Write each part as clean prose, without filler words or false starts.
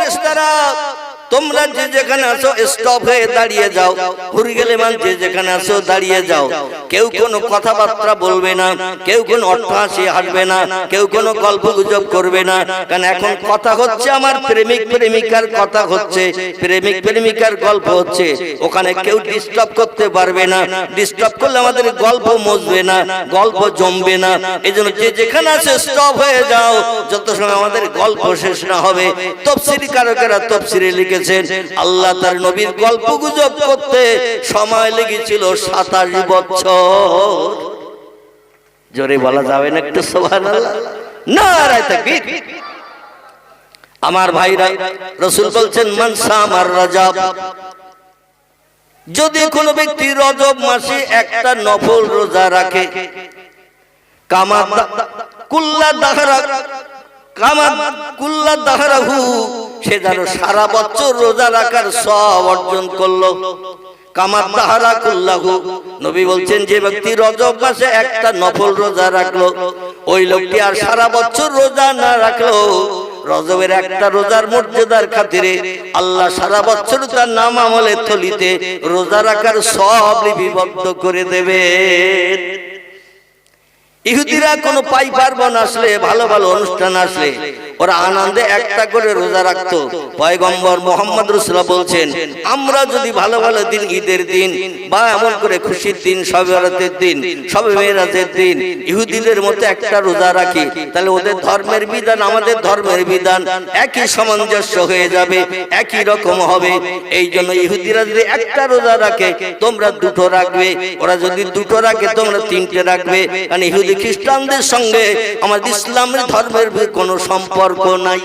ফেরেশতারা তোমরা যে যেখানে আছো স্টপ হয়ে দাঁড়িয়ে যাও, হুরগেলেমান যে যেখানে আছো দাঁড়িয়ে যাও। কেউ কোনো কথাবার্তা বলবে না, কেউ কোনো অট্টহাসি হাসবে না, কেউ কোনো গল্প গুজব করবে না। কারণ এখন কথা হচ্ছে আমার প্রেমিক প্রেমিকার কথা হচ্ছে, প্রেমিক প্রেমিকার গল্প হচ্ছে, ওখানে কেউ ডিস্টার্ব করতে পারবে না। ডিস্টার্ব করলে আমাদের গল্প মজবে না, গল্প জমবে না। এই জন্য যে যেখানে আছে স্টপ হয়ে যাও, যত সময় আমাদের গল্প শেষ না হবে। তাফসীর কারকেরা তাফসীরে লিখে আল্লাহ তার নবীর গল্প গুজব করতে সময় লেগেছিল 27 বছর। জোরে বলা যাবে না একটু সুবহানাল্লাহ? নারায়ে তাকবীর। আমার ভাইরা, রাসূল বলছেন মান সামার রজব, যদি কোনো ব্যক্তি রজব মাসে একটা নফল রোজা রাখে, কামা কুল্লা দাহরা কামা কুল্লা দাহরাহু, সে যেন সারা বছর রোজা রাখার সওয়াব অর্জন করলো। কামাত দাহরা কুল্লাহু, নবী বলছেন যে ব্যক্তি রজব মাসে একটা নফল রোজা রাখলো, ওই লোকটি আর সারা বছর রোজা না রাখলো, রজবের একটা রোজার মর্যাদার খাতিরে আল্লাহ সারা বছর তার নাম আমলের থলিতে রোজা রাখার সওয়াব লিপিবদ্ধ করে দেবেন। ইহুদিরা কোনো পাই পার্বণ আসলে, ভালো ভালো অনুষ্ঠান আসলে ওরা আনন্দে একটা করে রোজা রাখতো। পয়গম্বর মুহাম্মদ রাসূলুল্লাহ বলছেন, আমরা যদি ভালো ভালো দিন, ঈদের দিন বা এমন করে খুশির দিন, শবে বরাতের দিন, শবে মেরাজের দিন ইহুদিদের মতো একটা রোজা রাখি, তাহলে ওদের ধর্মের বিধান আমাদের ধর্মের বিধান একই সামঞ্জস্য হয়ে যাবে, একই রকম হবে। এই জন্য ইহুদিরা যদি একটা রোজা রাখে তোমরা দুটো রাখবে, ওরা যদি দুটো রাখে তোমরা তিনটে রাখবে। কারণ ইহুদি খ্রিস্টানদের সঙ্গে আমাদের ইসলামের ধর্মের কোনো সম্পর্ক নাই।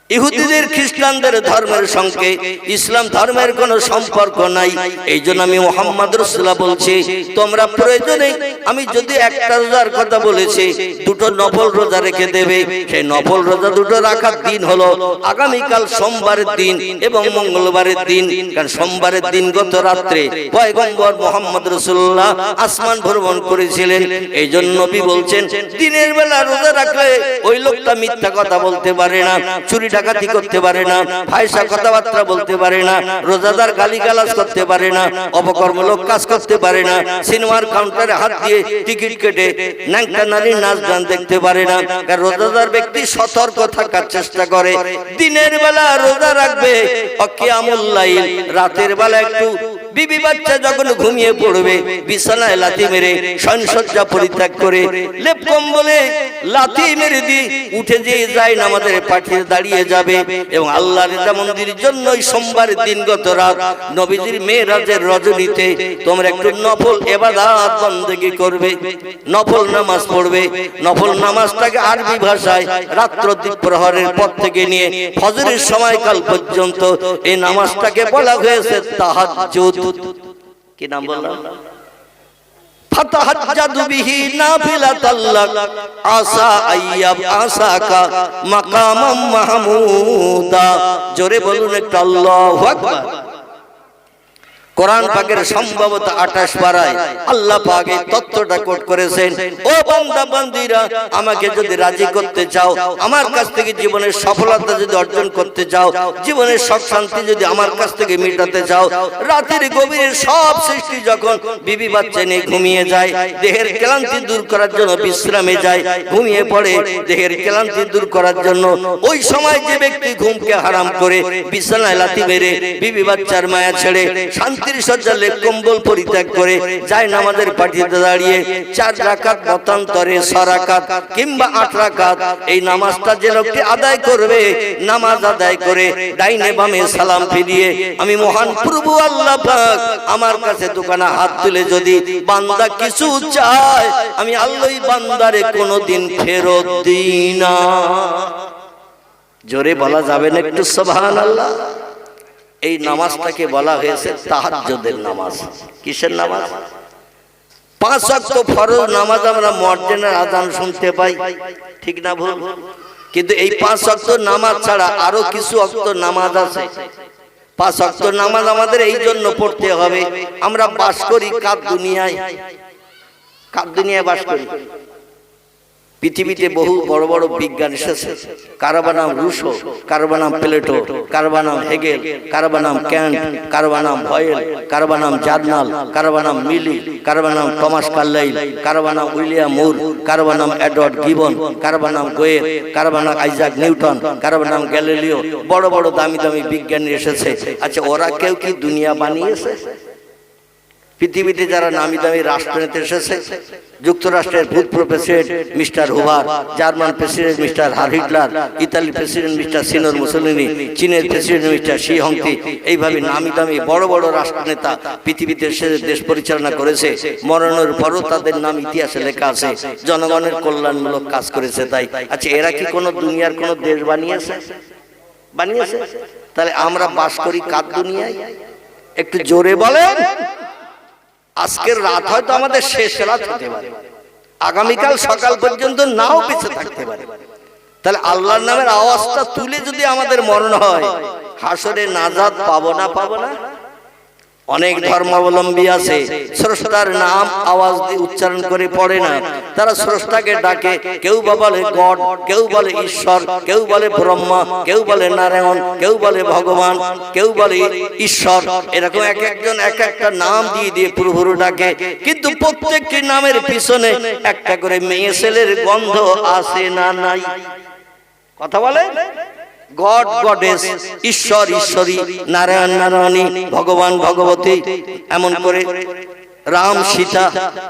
ইহুদিদের খ্রিস্টানদের ধর্মের সঙ্গে ইসলাম ধর্মের কোনো সম্পর্ক নাই। এই জন্য আমি মুহাম্মদ রাসূলুল্লাহ বলছি, তোমরা প্রয়োজনে, আমি যদি একটা রোজার কথা বলেছি, দুটো নফল রোজা রেখে দেবে। সেই নফল রোজা দুটো রাখার দিন হলো আগামীকাল সোমবারের দিন এবং মঙ্গলবারের দিন। কারণ সোমবারের দিন গত রাত্রে পয়গম্বর মুহাম্মদ রাসূলুল্লাহ আসমান ভ্রমণ করেছিলেন। এই জন্য নবী বলছেন, দিনের বেলা রোজা রাখলে ওই লোকটা মিথ্যা কথা বলতে পারে না, চুরি ডাকাতি করতে পারে না, ফাহিশা কথাবার্তা বলতে পারে না, রোজাদার গালিগালাজ করতে পারে না, অপকর্মমূলক কাজ করতে পারে না, সিনেমার কাউন্টারে হাত দিয়ে টিকিট কেটে ন্যাংটা নারীর নাচ গান দেখতে পারে না। কারণ রোজাদার ব্যক্তি সতর্ক থাকার চেষ্টা করে। দিনের বেলা রোজা রাখবে, কিয়ামুল লাইল, রাতের বেলা একটু বিবি বাচ্চা যখন ঘুমিয়ে পড়বে, বিছানায় লাথি মেরে শয়নসজ্জা পরিত্যাগ করে লেপ কম্বলে লাথি মেরে দিয়ে উঠে যেয়ে যায় নামাজের পাঠিয়ে দাঁড়িয়ে যাবে। এবং আল্লাহর রিজা মন্দিরের জন্য সোমবারের দিন গত রাত নবীজির মেরাজের রজনীতে তোমরা একটু নফল ইবাদত বন্দেগী করবে, নফল নামাজ পড়বে। নফল নামাজটাকে আরবি ভাষায় রাত্র দ্বিপ্রহরের পর থেকে নিয়ে ফজরের সময়কাল পর্যন্ত এই নামাজটাকে বলা হয়েছে তাহাজ্জুদ। কি নাম বললাম? ফাতাহাজ্জাদু বিহি নাফিলাতাল লাক আসা আইয়াব আসাকা মাকামাম মাহমুদা। জোরে বলুন একটু আল্লাহু আকবার। কোরআন পাকের সম্ভবত 28 পারায় আল্লাহ পাক এই তত্ত্বটা কোট করেছেন, ও বান্দা বান্দীরা, আমাকে যদি রাজি করতে চাও, আমার কাছ থেকে জীবনের সফলতা যদি অর্জন করতে চাও, জীবনের সব শান্তি যদি আমার কাছ থেকে মেটাতে চাও, রাতের গভীরে সব সৃষ্টি যখন বিবি বাচ্চা নিয়ে ঘুমিয়ে যায়, দেহের ক্লান্তি দূর করার জন্য বিশ্রামে যায়, ঘুমিয়ে পড়ে দেহের ক্লান্তি দূর করার জন্য, ওই সময় যে ব্যক্তি ঘুমকে হারাম করে বিছানায় লাথি মেরে বিবি বাচ্চার মায়া ছেড়ে শান্তি শয্যা লেপ কম্বল পরিত্যাগ করে যায় নামাজের পাঠিয়ে দাঁড়িয়ে 4 রাকাত মতান্তরে 6 রাকাত কিংবা 8 রাকাত এই নামাজটা যে লোকটি আদায় করবে, নামাজ আদায় করে ডাইনে বামে সালাম ফিরিয়ে আমি মহান প্রভু আল্লাহ পাক আমার কাছে দোকানে হাত তুলে যদি বান্দা কিছু চায়, আমি আল্লাহই বান্দারে কোনোদিন ফেরত দিই না। জোরে বলা যাবে না একটু সুবহানাল্লাহ? এই নামাজটাকে বলা হয়েছে তাহাজ্জুদের নামাজ। কিসের নামাজ? 5 ওয়াক্ত ফরজ নামাজ আমরা মুয়াজ্জিনের আযান শুনতে পাই, ঠিক না ভুল? কিন্তু এই 5 ওয়াক্ত নামাজ ছাড়া আরো কিছু ওয়াক্ত নামাজ আছে। 5 ওয়াক্ত নামাজ আমাদের এই জন্য পড়তে হবে, আমরা বাস করি কাদ দুনিয়ায়। কাদ দুনিয়ায় বাস করি। পৃথিবীতে বহু বড় বড় বিজ্ঞান এসেছে, কারো নাম রুশো, কারো নাম প্লেটো, কারো নাম হেগেল, কারো নাম ক্যান্ট, কারো নাম ভয়েল, কারো নাম জার্নাল, কারো নাম মিলি, কারো নাম টমাস কার্লাইল, কারো নাম উইলিয়াম মুর, কারো নাম এডওয়ার্ড গিবন, কারো নাম গোয়েল, কারো নাম আইজাক নিউটন, কারো নাম গ্যালিলিও। বড় বড় দামি দামি বিজ্ঞানী এসেছে। আচ্ছা, ওরা কেউ কি দুনিয়া বানিয়েছে? পৃথিবীতে যারা নামি দামি রাষ্ট্রনেতা এসেছে, যুক্তরাষ্ট্রের ভূতপূর্ব president mister Hoover, German president mister Hitler, ইতালির প্রেসিডেন্ট মিস্টার সিনোর মুসোলিনি, চীনের প্রেসিডেন্ট মিস্টার শি হংতি, এইভাবে নামি দামি বড় বড় রাষ্ট্রনেতা পৃথিবীতে এসে দেশ পরিচালনা করেছে। মরণের পরও তাদের নাম ইতিহাসে লেখা আছে, জনগণের কল্যাণমূলক কাজ করেছে। তাই আচ্ছা, এরা কি কোনো দুনিয়ার কোনো দেশ বানিয়েছে? বানিয়েছে? তাহলে আমরা বাস করি কার দুনিয়ায়? একটু জোরে বলেন। আজকের রাত হয়তো আমাদের শেষ রাত হতে পারে, আগামীকাল সকাল পর্যন্ত নাও বেঁচে থাকতে পারে। তাহলে আল্লাহর নামের আওয়াজটা তুলে যদি আমাদের মরণ হয়, হাসরে নাজাত পাবো না? পাবো না? অনেক ধর্মাবলম্বী আছে, স্রষ্টার নাম আওয়াজ দিয়ে উচ্চারণ করে পড়ে না, তারা স্রষ্টাকে ডাকে। কেউ বা বলে গড, কেউ বলে ঈশ্বর, কেউ বলে ব্রহ্মা, কেউ বলে নারায়ণ, কেউ বলে ভগবান, কেউ বলে ঈশ্বর। এরকম এক একজন এক একটা নাম দিয়ে দিয়ে প্রভুর ডাকে। কিন্তু প্রত্যেকটি নামের পিছনে একটা করে মেয়ে ছেলের গন্ধ আছে না নাই? কথা বলে। গড গডেস, ঈশ্বর ঈশ্বরী, নারায়ণ নারায়ণী, ভগবান ভগবতী, এমন করে রাম সীতা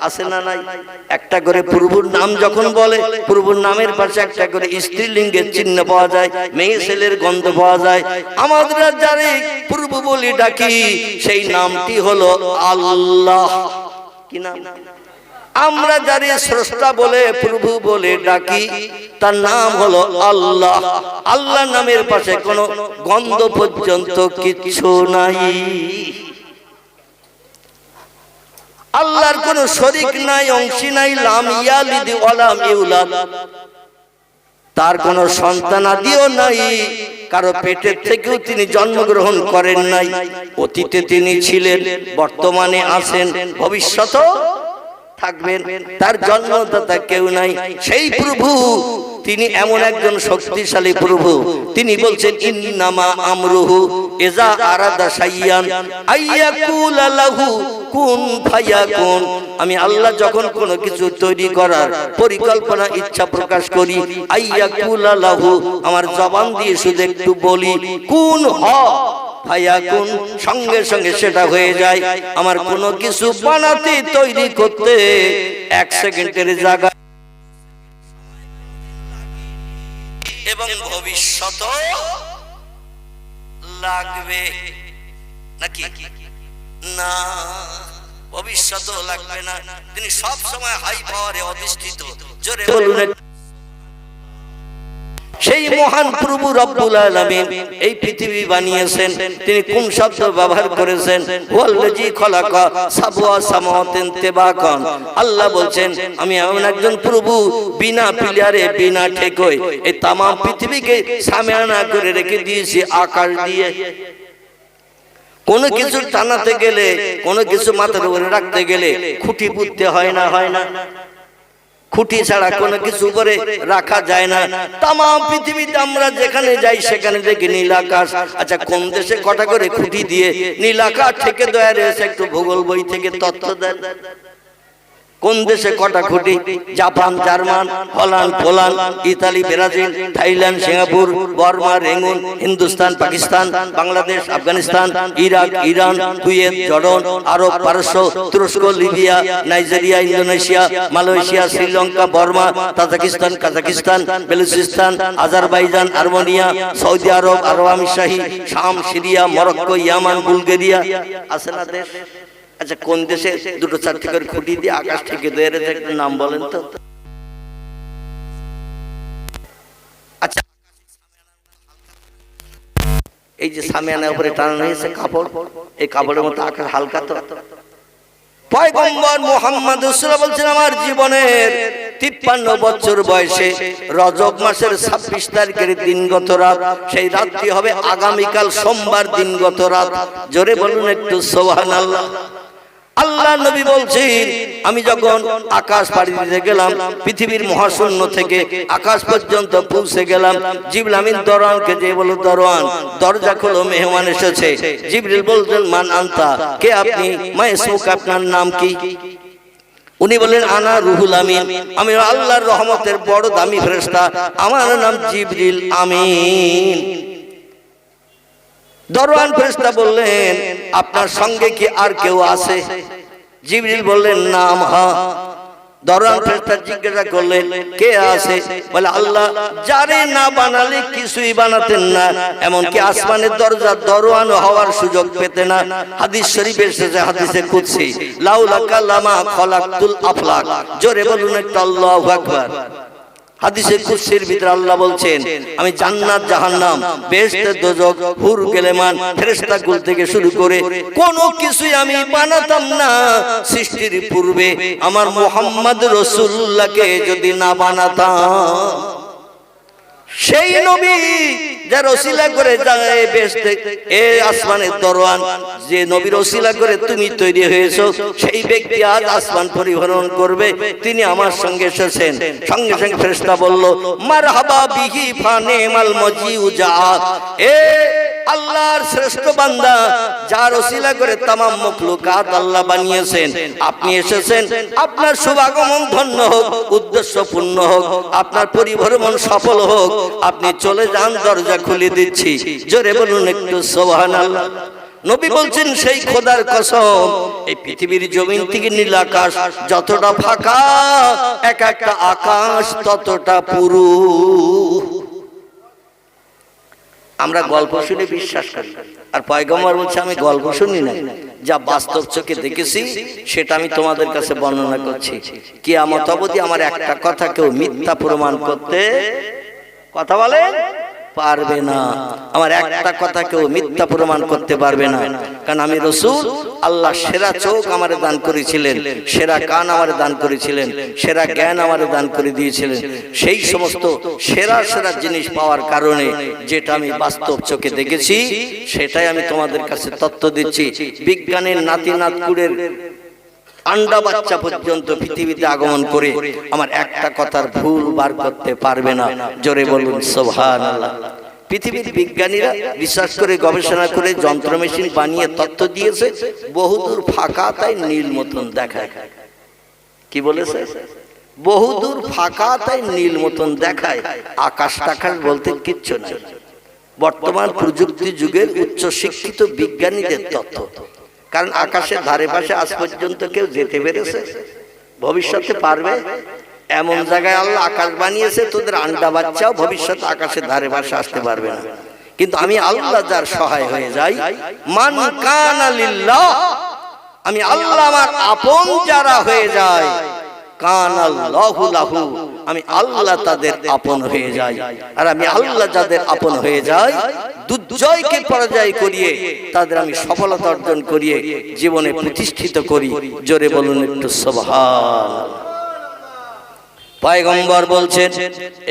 আছে না নাই? একটা করে প্রভুর নাম যখন বলে, প্রভুর নামের পাশে একটা করে স্ত্রীলিঙ্গের চিহ্ন পাওয়া যায়, মেয়ে ছেলের গন্ধ পাওয়া যায়। আমাদের যারে প্রভু বলি ডাকি, সেই নামটি হলো আল্লাহ। কি নাম? আমরা যারে স্রষ্টা বলে প্রভু বলে ডাকি, তার নাম হলো আল্লাহ। আল্লাহ নামের পাশে কোনো গন্ধ পর্যন্ত কিছু নাই। আল্লাহর কোনো শরীক নাই, অংশী নাই, লাম ইয়ালিদ ওয়ালাম ইউলাদ, তার কোনো সন্তানাদিও নাই, কারো পেটের থেকেও তিনি জন্মগ্রহণ করেন নাই। অতীতে তিনি ছিলেন, বর্তমানে আছেন, ভবিষ্যতেও থাকবেন। তার জন্মদাতা কেউ নাই। সেই প্রভু তিনি এমন একজন শক্তিশালী প্রভু, তিনি বলছেন ইন্নামা আমরুহু ইজা আরাদা শাইয়ান আইয়াকুলা লাহু কুন ফায়াকুন। আমি আল্লাহ যখন কোনো কিছু তৈরি করার পরিকল্পনা ইচ্ছা প্রকাশ করি, আইয়াকুলা লাহু, আমার জবান দিয়ে শুধু একটু বলি কুন হ ফায়াকুন, সঙ্গে সঙ্গে সেটা হয়ে যায়। আমার কোনো কিছু বানাতে তৈরি করতে 1 সেকেন্ডের জায়গা এবং ভবিষ্যৎ লাগবে নাকি? না, ভবিষ্যৎ লাগবে না। তিনি সব সময় হাই পাওয়ারে অধিষ্ঠিত। জোরে বলুন। সেই মহান প্রভু রব্বুল আলামিন এই পৃথিবী বানিয়েছেন। তিনি কোন শব্দ ব্যবহার করেছেন? ওয়াল্লাযী খালাকা সাবআ সামাওয়াতিন তিবাকান। আল্লাহ বলছেন, আমি এমন একজন প্রভু, বিনা পিলারে বিনা ঠেকয় এই তাম পৃথিবীকে সামিয়ানা করে রেখে দিয়েছি আকাশ দিয়ে। কোনো কিছু টানাতে গেলে, কোনো কিছু মাথার উপরে রাখতে গেলে খুঁটি পুঁততে হয় না? হয় না? খুঁটি ছাড়া কোনো কিছু উপরে রাখা যায় না। তামাম পৃথিবীতে আমরা যেখানে যাই সেখানে দেখি নীল আকাশ। আচ্ছা, কোন দেশে কটা করে খুঁটি দিয়ে নীল আকাশ থেকে দেয়া রয়েছে? একটু ভূগোল বই থেকে তথ্য দেন। কোন দেশে কটা খুঁটি? Japan, German, Holland, Poland, Italy, Brazil, Thailand, Singapore, Burma, Rangoon, Hindustan, Pakistan, Bangladesh, Afghanistan, Iraq, Iran, Kuwait, Jordan, Arab, পারস্য, তুরস্ক, Libya, Nigeria, Indonesia, Malaysia, Sri Lanka, Burma, Tajikistan, Kazakhstan, Baluchistan, Azerbaijan, Armenia, Saudi Arab, Arab আমিরশাহী, শাম, সিরিয়া, মরক্কো, ইয়ামান, বুলগেরিয়া। আছে না দেশ? আচ্ছা, কোন দেশে দুটো চারটি করে খুঁটি দিয়ে আকাশ থেকে দেয় একটু নাম বলেন তো? আচ্ছা, এই যে সামিয়ানার উপরে টানানো হয়েছে কাপড়, এই কাপড়ের মতো আকাশ হালকা তো। পয়গম্বর মুহাম্মদ রাসূলুল্লাহ বলছেন, আমার জীবনের 53 বছর বয়সে রজব মাসের 26 তারিখের দিনগত রাত, সেই রাতটি হবে আগামীকাল সোমবার দিনগত রাত। জোরে বলুন একটু সুবহানাল্লাহ। আল্লাহ নবী বলছেন আমি যখন আকাশ পাড়ি দিতে গেলাম, পৃথিবীর মহাশূন্য থেকে আকাশ পর্যন্ত পৌঁছে গেলাম, জিবরিল আমিন দরওয়ানকে যে বলল, দরওয়ান দরজা খোলো, মেহমান এসেছে। জিবরিল বলছেন মান আনতা, কে আপনি? মা ইসমুকা, আপনার নাম কি? উনি বললেন আনা রুহুল আমিন, আমি আল্লাহর রহমতের বড় দামি ফেরেশতা, আমার নাম জিবরিল আমিন। দরওয়ান ফেরেশতা বললেন আপনার সঙ্গে কি আর কেউ আছে? জিবরিল বললেন নাম হা। দরওয়ান ফেরেশতা জিজ্ঞাসা করলেন কে আছে? বলে আল্লাহ যারে না বানালে কিছুই বানাতেন না, এমনকি আসমানের দরজা দরওয়ান হওয়ার সুযোগ পেতে না। হাদিস শরীফে এসেছে, হাদিসে কুদসি, লাউলাকা লামা খলাকতুল আফলাক। জোরে বলুন একটা আল্লাহু আকবার। হাদিসে কুদসির ভিতরে আল্লাহ বলছেন আমি জান্নাত, জাহান্নাম, বেহেশত, দোজখ, হুর, গেলেমান, ফেরেশতাকুল থেকে শুরু করে কোনো কিছুই আমি বানাতাম না সৃষ্টির পূর্বে আমার মুহাম্মদ রাসূলুল্লাহকে যদি না বানাতাম। সেই নবী যার ওসিলা করে যায় বেহেশতে, এ আসমানের দরওয়ান, যে নবীর ওসিলা করে তুমি তৈরি হয়েছো, সেই ব্যক্তি আজ আসমান পরিভ্রমণ করবে, তিনি আমার সঙ্গে এসেছেন। সঙ্গে সঙ্গে ফেরেশতা বলল মারহাবা বিহি ফানিমাল মজিউ জাআত, এ আল্লাহর শ্রেষ্ঠ বান্দা, যার ওসিলা করে तमाम মখলুকাত আল্লাহ বানিয়েছেন, আপনি এসেছেন, আপনার শুভাগমন ধন্য হোক, উদ্দেশ্য পূর্ণ হোক, আপনার পরিভ্রমণ সফল হোক, আপনি চলে যান, দরজা খুলে দিচ্ছি। জোরে বলুন একটু সুবহানাল্লাহ। নবী বলছেন সেই খোদার কসম, এই পৃথিবীর জমিন থেকে নীল আকাশ যতটা ফাঁকা, এক একটা আকাশ ততটা পুরু। আমরা গল্প শুনে বিশ্বাস করি, আর পয়গম্বর বলছে আমি গল্প শুনি না, যা বাস্তব চোখে দেখেছি সেটা আমি তোমাদের কাছে বর্ণনা করছি। কিয়ামত অবধি আমার একটা কথা কেউ মিথ্যা প্রমাণ করতে কথা বলেন পারবে না। আমার একটা কথা কেউ মিথ্যা প্রমাণ করতে পারবে না, কারণ আমি রাসূল। আল্লাহ সেরা চোখ আমারে দান করেছিলেন, সেরা কান আমারে দান করেছিলেন, সেরা জ্ঞান আমারে দান করে দিয়েছিলেন। সেই সমস্ত সেরা সেরা জিনিস পাওয়ার কারণে যেটা আমি বাস্তব চোখে দেখেছি সেটাই আমি তোমাদের কাছে তথ্য দিচ্ছি। বিজ্ঞানের নাতি নাতকুড়ের আন্ডা বাচ্চা পর্যন্ত পৃথিবীতে আগমন করে আমার একটা কথার ভুল বার করতে পারবে না। জোরে বলুন সুবহানাল্লাহ। পৃথিবীর বিজ্ঞানীরা বিশ্বাস করে গবেষণা করে যন্ত্র মেশিন বানিয়ে তথ্য দিয়েছে বহুদূর ফাঁকা, তাই নীল মতন দেখায়। কি বলেছে? বহুদূর ফাঁকা তাই নীল মতন দেখায়, আকাশ টাকাশ বলতে কিচ্ছু নাই। বর্তমান প্রযুক্তি যুগের উচ্চ শিক্ষিত বিজ্ঞানীদের তথ্য, কারণ আকাশের ধারে পাশে আজ পর্যন্ত কেউ যেতে পেরেছে? ভবিষ্যতে পারবে? এমন জায়গায় আল্লাহ আকাশ বানিয়েছে, তোদের আন্ডা বাচ্চাও ভবিষ্যতে আকাশের ধারে পাশে আসতে পারবে না। কিন্তু আমি আল্লাহ যার সহায় হয়ে যাই, মান কানা লিল্লাহ, আমি আল্লাহ আমার আপন যারা হয়ে যায়, কানাল্লাহু লাহু, আমি আল্লাহ তাদের আপন হয়ে যাই। আর আমি আল্লাহ যাদের আপন হয়ে যাই, দুর্জয়কে পরাজয় করিয়ে তাদের আমি সফলতা অর্জন করিয়ে জীবনে প্রতিষ্ঠিত করি। জোরে বলুন একটু সুবহানাল্লাহ। পয়গম্বর বলছেন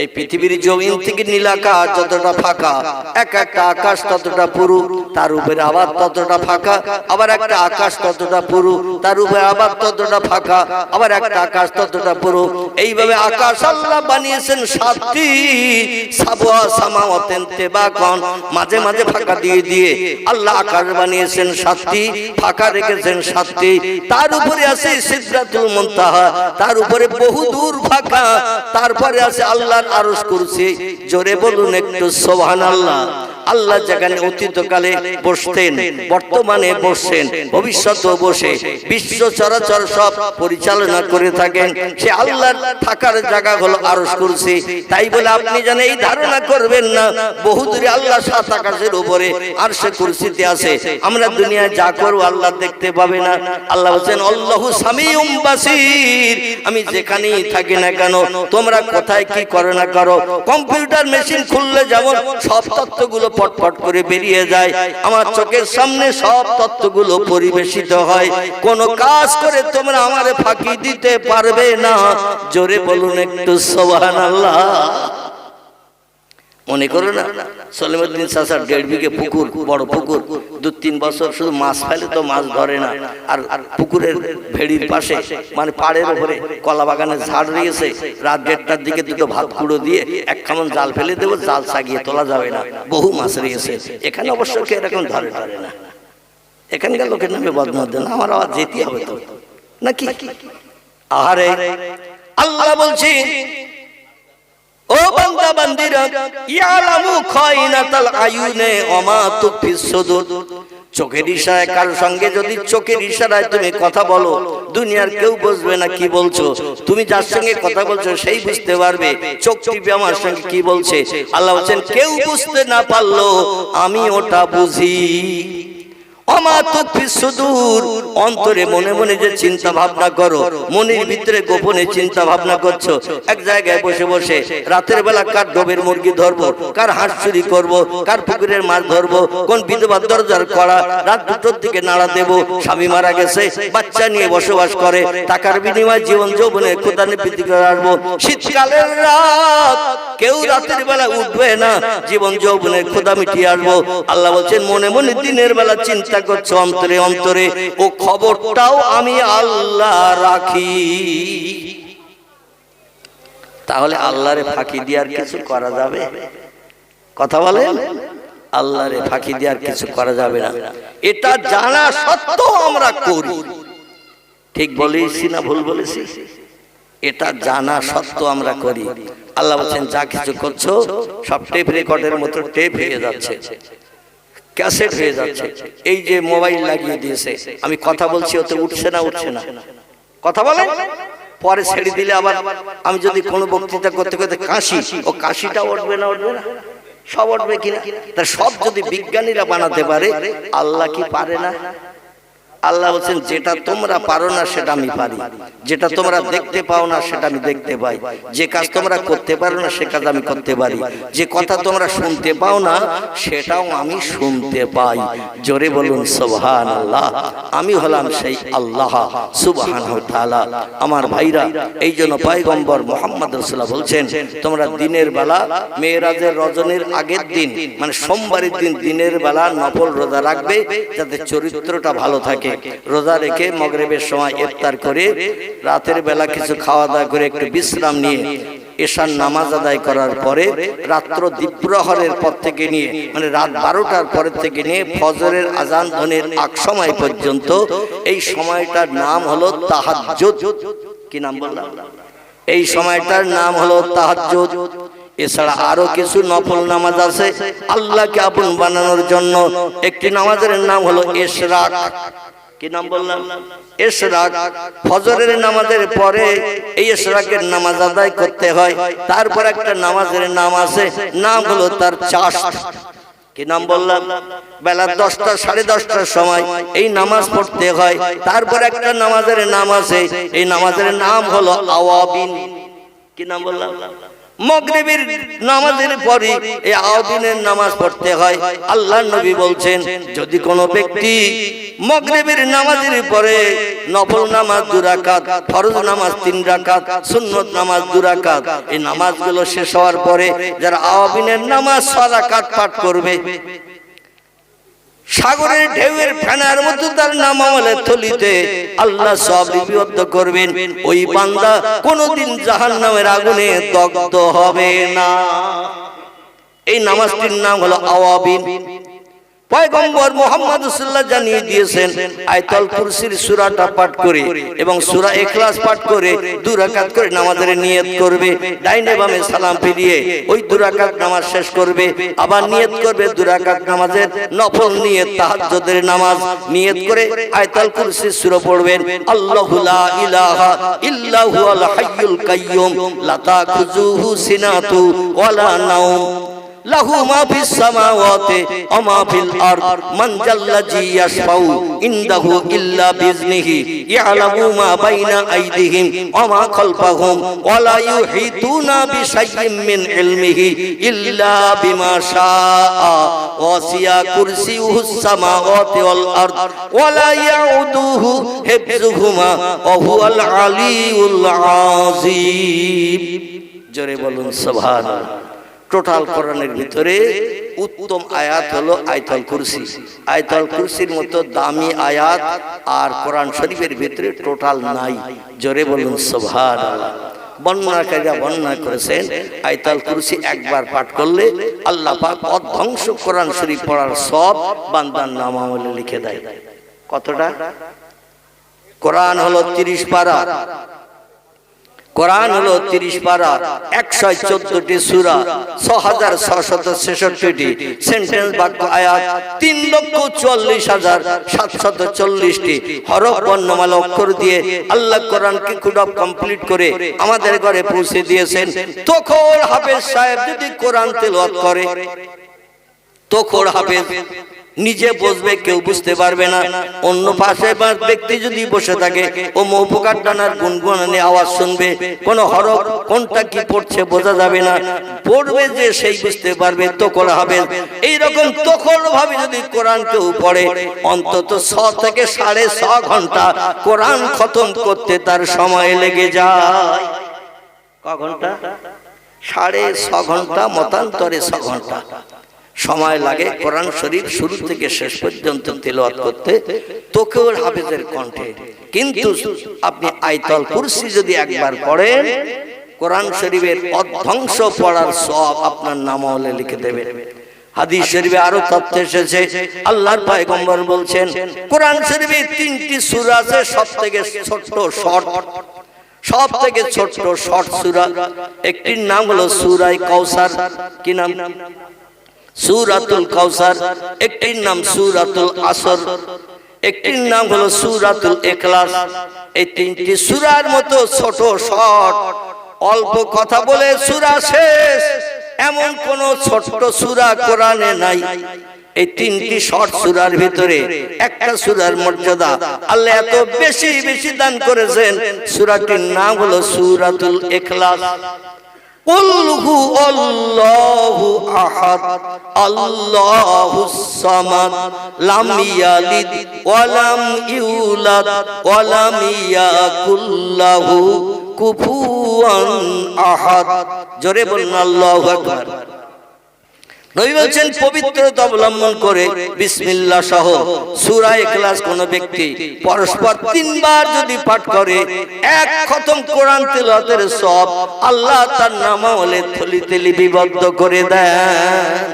এই পৃথিবীর জমিন থেকে নীল আকাশ যতটা ফাঁকা, এক একটা আকাশ ততটা পুরু, তার উপরে আবার ততটা ফাঁকা, আবার একটা আকাশ ততটা পুরু, তার উপরে আবার ততটা ফাঁকা, আবার একটা আকাশ ততটা পুরু। এইভাবে আকাশ আল্লাহ বানিয়েছেন সাতটি, সাবওয়া সামাওয়াতিন তিবাকান, মাঝে মাঝে ফাঁকা দিয়ে দিয়ে আল্লাহ আকাশ বানিয়েছেন সাতটি, ফাঁকা রেখেছেন সাতটি। তার উপরে আছে সিদরাতুল মুনতাহা, তার উপরে বহুদূর ফাঁকা, তারপরে আছে আল্লাহর আরশ কুরসি। জোরে বলুন একটু সুবহানাল্লাহ। আল্লাহ যেখানে অতীতকালে বসতেন, বর্তমানে বসছেন, ভবিষ্যতেও বসে বিশ্ব চরাচর সব পরিচালনা করে থাকেন, সে আল্লাহর থাকার জায়গা হলো আরশ কুরসি। তাই বলে আপনি যেন এই ধারণা করবেন না বহুদূরে আল্লাহ সাত আকাশের উপরে আরশে কুরসিতে আছে, আমরা দুনিয়ায় যা করব আল্লাহ দেখতে পাবে না। আল্লাহ বলেন আল্লাহু সামিউম বাসীর, আমি যেখানেই থাকি না কেন, তোমরা কোথায় কি করো না করো, কম্পিউটার মেশিন খুললে যেমন সব তথ্যগুলো পটপট করে বেরিয়ে যায়, আমার চোখের সামনে সব তথ্যগুলো পরিবেশিত হয়। কোন কাজ করে তোমরা আমারে ফাঁকি দিতে পারবে না। জোরে বলুন একটু সুবহানাল্লাহ। মনে করো না সলিমুদ্দিন চাচার 1.5 বিঘে পুকুর, বড় পুকুর, 2-3 বছর শুধু মাছ ফেলে তো মাছ ধরে না। আর পুকুরের ভেড়ির পাশে মানে পাড়ের উপরে কলা বাগানের ঝাড় রয়েছে। রাত 1:30টার দিকে দুটো ভাত কুড়ো দিয়ে এক খামন জাল ফেলে দেবো, জাল সাগিয়ে তোলা যাবে না, বহু মাছ রয়েছে। এখানে অবশ্য কে এরকম ধরে না, এখানকার লোকের নামে বদনাম দেন, আমার আবার যেতে হবে তো নাকি? আহারে আল্লাহ বলছি, ও বান্দা বান্দিরা, ইয়ালামু খায়নাতাল আয়ুনে ওয়া মা তুখফিস সুদুর। চোখের ইশারায় কারোর সঙ্গে যদি চোখের ইশারায় তুমি কথা বলো, দুনিয়ার কেউ বুঝবে না কি বলছো। তুমি যার সঙ্গে কথা বলছো সেই বুঝতে পারবে চোখ টিপে আমার সঙ্গে কি বলছে। আল্লাহ বলছেন কেউ বুঝতে না পারলো আমি ওটা বুঝি। ওমা তুখফিস সুদূর, অন্তরে মনে মনে যে চিন্তা ভাবনা করো, মনের ভিতরে গোপনে চিন্তা ভাবনা করছো। এক জায়গায় বসে বসে রাতের বেলা কার ডোবের মুরগি ধরবো, কার হাঁস চুরি করবো, কার পুকুরের মাছ ধরবো, কোন বিধবার দরজার কড়া রাত 2টোর দিকে নাড়া দেবো। স্বামী মারা গেছে, বাচ্চা নিয়ে বসবাস করে, টাকার বিনিময়ে জীবন যৌবনে কোদানে বৃদ্ধি করে আসবো। শীতকালের রাত, কেউ রাতের বেলা উঠবে না, জীবন যৌবনের ক্ষুধা মিটিয়ে আসবো। আল্লাহ বলছেন মনে মনে দিনের বেলা চিন্তা করছো অন্তরে অন্তরে, ও খবরটাও আমি আল্লাহ রাখি। তাহলে আল্লাহরে ফাঁকি দেওয়ার কিছু করা যাবে? কথা বলেন, আল্লাহরে ফাঁকি দেওয়ার কিছু করা যাবে না। এটা জানা সত্ত্বেও আমরা করি। ঠিক বলেছি না ভুল বলেছি? এটা জানা সত্ত্বেও আমরা করি। আল্লাহ বলছেন যা কিছু করছো সব টেপ রেকর্ডের মতো টেপ হয়ে যাচ্ছে, ক্যাসেট হয়ে যাচ্ছে। এই যে মোবাইল লাগিয়ে দিয়েছে, আমি কথা বলছি ওতে উঠছে না, উঠছে না, কথা বলেন। পরে ছেড়ে দিলে আবার আমি যদি কোনো বক্তৃতা করতে করতে কাশি, ও কাশিটা উঠবে না, উঠবে না, সব উঠবে কিনা? তার সব যদি বিজ্ঞানীরা বানাতে পারে, আল্লাহ কি পারে না? আল্লাহ বলছেন যেটা তোমরা পারো না সেটা আমি পারি, যেটা তোমরা দেখতে পাও না সেটা আমি দেখতে পাই, যে কাজ তোমরা করতে পারো না সে কাজ আমি করতে পারি, যে কথা তোমরা শুনতে পাও না সেটাও আমি শুনতে পাই। জোরে বলুন সুবহানাল্লাহ। আমি হলাম সেই আল্লাহ সুবহানাহু ওয়া তাআলা। আমার ভাইরা, এই জন্য পয়গম্বর মুহাম্মদ রাসূলুল্লাহ বলছেন তোমরা দিনের বেলা মেরাজের রজনীর আগের দিন মানে সোমবারের দিন দিনের বেলা নফল রোজা রাখবে যাতে চরিত্রটা ভালো থাকে। রোজা রেখে মাগরিবের সময় ইফতার করে রাতের বেলা কিছু খাওয়া দাওয়া করে একটু বিশ্রাম নিয়ে এশার নামাজ আদায় করার পরে রাত্র দ্বীপ্রহরের পর থেকে নিয়ে মানে রাত 12টার পর থেকে নিয়ে ফজরের আজান ধ্বনির আগ সময় পর্যন্ত এই সময়টার নাম হলো তাহাজ্জুদ। কি নাম বললাম? এই সময়টার নাম হলো তাহাজ্জুদ। এছাড়া আরো কিছু নফল নামাজ আছে আল্লাহকে আপন বানানোর জন্য। একটি নামাজের নাম হলো ইশরাক। কি নাম বললাম? ইশরাক। ফজরের নামাজের পরে এই ইশরাকের নামাজ আদায় করতে হয়। তারপর একটা নামাজের নাম আছে, নাম হলো তার চাশত। কি নাম বললাম? বেলা 10টা 10:30টার সময় এই নামাজ পড়তে হয়। তারপর একটা নামাজের নাম আছে, এই নামাজের নাম হলো আওয়াবিন। কি নাম বললাম? মাগরিবের নামাজের পরে এই আওয়াবিনের নামাজ পড়তে হয়। আল্লাহর নবী বলছেন যদি কোনো ব্যক্তি মাগরিবের নামাজের পরে নফল নামাজ 2 রাকাত, ফরজ নামাজ 3 রাকাত, সুন্নত নামাজ 2 রাকাত, এই নামাজগুলো শেষ হওয়ার পরে যারা আওয়াবিনের নামাজ 6 রাকাত পাঠ করবে, সাগরের ঢেউয়ের ফেনার মতো তার নাম আমলের থলিতে আল্লাহ সব লিপিবদ্ধ করবেন। ওই বান্দা কোনোদিন জাহান্নামের আগুনে দগ্ধ হবে না। এই নামাজটির নাম হলো আওয়াবিন। পয়গম্বর মুহাম্মদ সাল্লাল্লাহু জানিয়ে দিয়েছেন আয়াতুল কুরসির সূরাটা পাঠ করে এবং সূরা ইখলাস পাঠ করে 2 রাকাত করে নামাজের নিয়ত করবে। ডাইনে বামে সালাম ফিরিয়ে ওই 2 রাকাত নামাজ শেষ করবে, আবার নিয়ত করবে 2 রাকাত নামাজের নফল নিয়ত তাহাজ্জুদের নামাজ নিয়ত করে আয়াতুল কুরসির সূরা পড়বেন। আল্লাহু লা ইলাহা ইল্লা হুয়াল হাইয়ুল কাইয়্যুম লা তাখুযুহু সিনাতু ওয়ালা নাওম লাহু মা ফিস সামাওয়াতি ওয়া মা ফিল আরদ মান জাল্লাযী ইয়াশফাউ ইনদাহু ইল্লা বিইজনিহি ইয়ালামু মা বাইনা আইদিহিম ওয়া মা খালফাহুম ওয়া লা ইউহিতুনা বিশাইইম মিন ইলমিহি ইল্লা বিমা শাআ ওয়াসিয়া কুরসিয়ুহুস সামাওয়াতি ওয়াল আরদ ওয়া লা ইয়াউদুহু হিফযুহুমা ওয়া হুয়াল আলিয়ুল আযীম। জোরে বলুন সুবহানাল্লাহ। টোটাল কোরআনের ভিতরে উত্তম আয়াত হলো আয়াতুল কুরসি। আয়াতুল কুরসির মতো দামি আয়াত আর কোরআন শরীফের ভিতরে টোটাল নাই। জোরে বলুন সুবহানাল্লাহ। বর্ণনাকারীরা বর্ণনা করেছেন আয়াতুল কুরসি একবার পাঠ করলে আল্লাহ পাক অধ্বংস কোরআন শরীফ পড়ার সব বান্দার নামামলে লিখে দেয়। কতটা? কোরআন হলো 30 পারা, কোরআন হলো 30 পারা, 114টি সূরা, 6666টি সেন্টেন্স বাক্য আয়াত, 3,44,740টি হরফ বর্ণমালা অক্ষর দিয়ে আল্লাহ কোরআনকে খুব কমপ্লিট করে আমাদের ঘরে পৌঁছে দিয়েছেন। তখন হাফেজ সাহেব যদি কোরআন তেলাওয়াত করে, তখন হাফেজ নিজে বসবে, কেউ বুঝতে পারবে না। অন্য পাশে ব্যক্তি যদি বসে থাকে, ও মৌপকার ডানার গুনগুনানি আওয়াজ শুনবে, কোন হরফ কোনটা কি পড়ছে বোঝা যাবে না। পড়বে যে সেই বুঝতে পারবে, তখন হবে। এইরকম তখন ভাবে যদি কোরআন কেউ পড়ে, অন্তত 6 থেকে 6.5 ঘন্টা কোরআন খতম করতে তার সময় লেগে যায়। ক ঘন্টা? 6.5 ঘন্টা, মতান্তরে 6 ঘন্টা সময় লাগে কোরআন শরীফ শুরু থেকে শেষ পর্যন্ত তেলাওয়াত করতে, তোকেও হাফেজের কণ্ঠে। কিন্তু আপনি আয়াতুল কুরসি যদি একবার পড়েন, কোরআন শরীফের অধ্বংস পড়ার সওয়াব আপনার নামামলে লিখে দেবে। হাদিস শরীফে আরো তথ্য এসেছে, আল্লাহর পয়গম্বর বলছেন কোরআন শরীফে 3টি সূরা আছে সবথেকে ছোট শর্ট, সব থেকে ছোট শর্ট সূরা। একটির নাম হলো সূরা কাউসার। কি নাম? সূরাতুল কাউসার। একটির নাম সূরাতুল আসর, একটির নাম হলো সূরাতুল ইখলাস। এই 3টি সূরার মতো ছোট শর্ট, অল্প কথা বলে সূরা শেষ, এমন কোন ছোট সূরা কোরআনে নাই। এই 3টি শর্ট সূরার ভিতরে একটা সূরার মর্যাদা আল্লাহ এত বেশি বেশি দান করেছেন। সূরাটির নাম হলো সূরাতুল ইখলাস। কুল হু আল্লাহু আহাদ আল্লাহুস সামাদ লাম ইয়ালিদ ওয়া লাম ইউলাদ ওয়া লাম ইয়াকুল লাহু কুফুয়ান আহাদ। জোরে বলুন আল্লাহু আকবার। নবী বলেন পবিত্রতা অবলম্বন করে বিসমিল্লাহ সহ সূরা ইখলাস কোন ব্যক্তি পরস্পর 3 বার যদি পাঠ করে, এক খতম কোরআন তেলাওয়াতের সওয়াব আল্লাহ তার নামামলে থলিতে লিপিবদ্ধ করে দেন।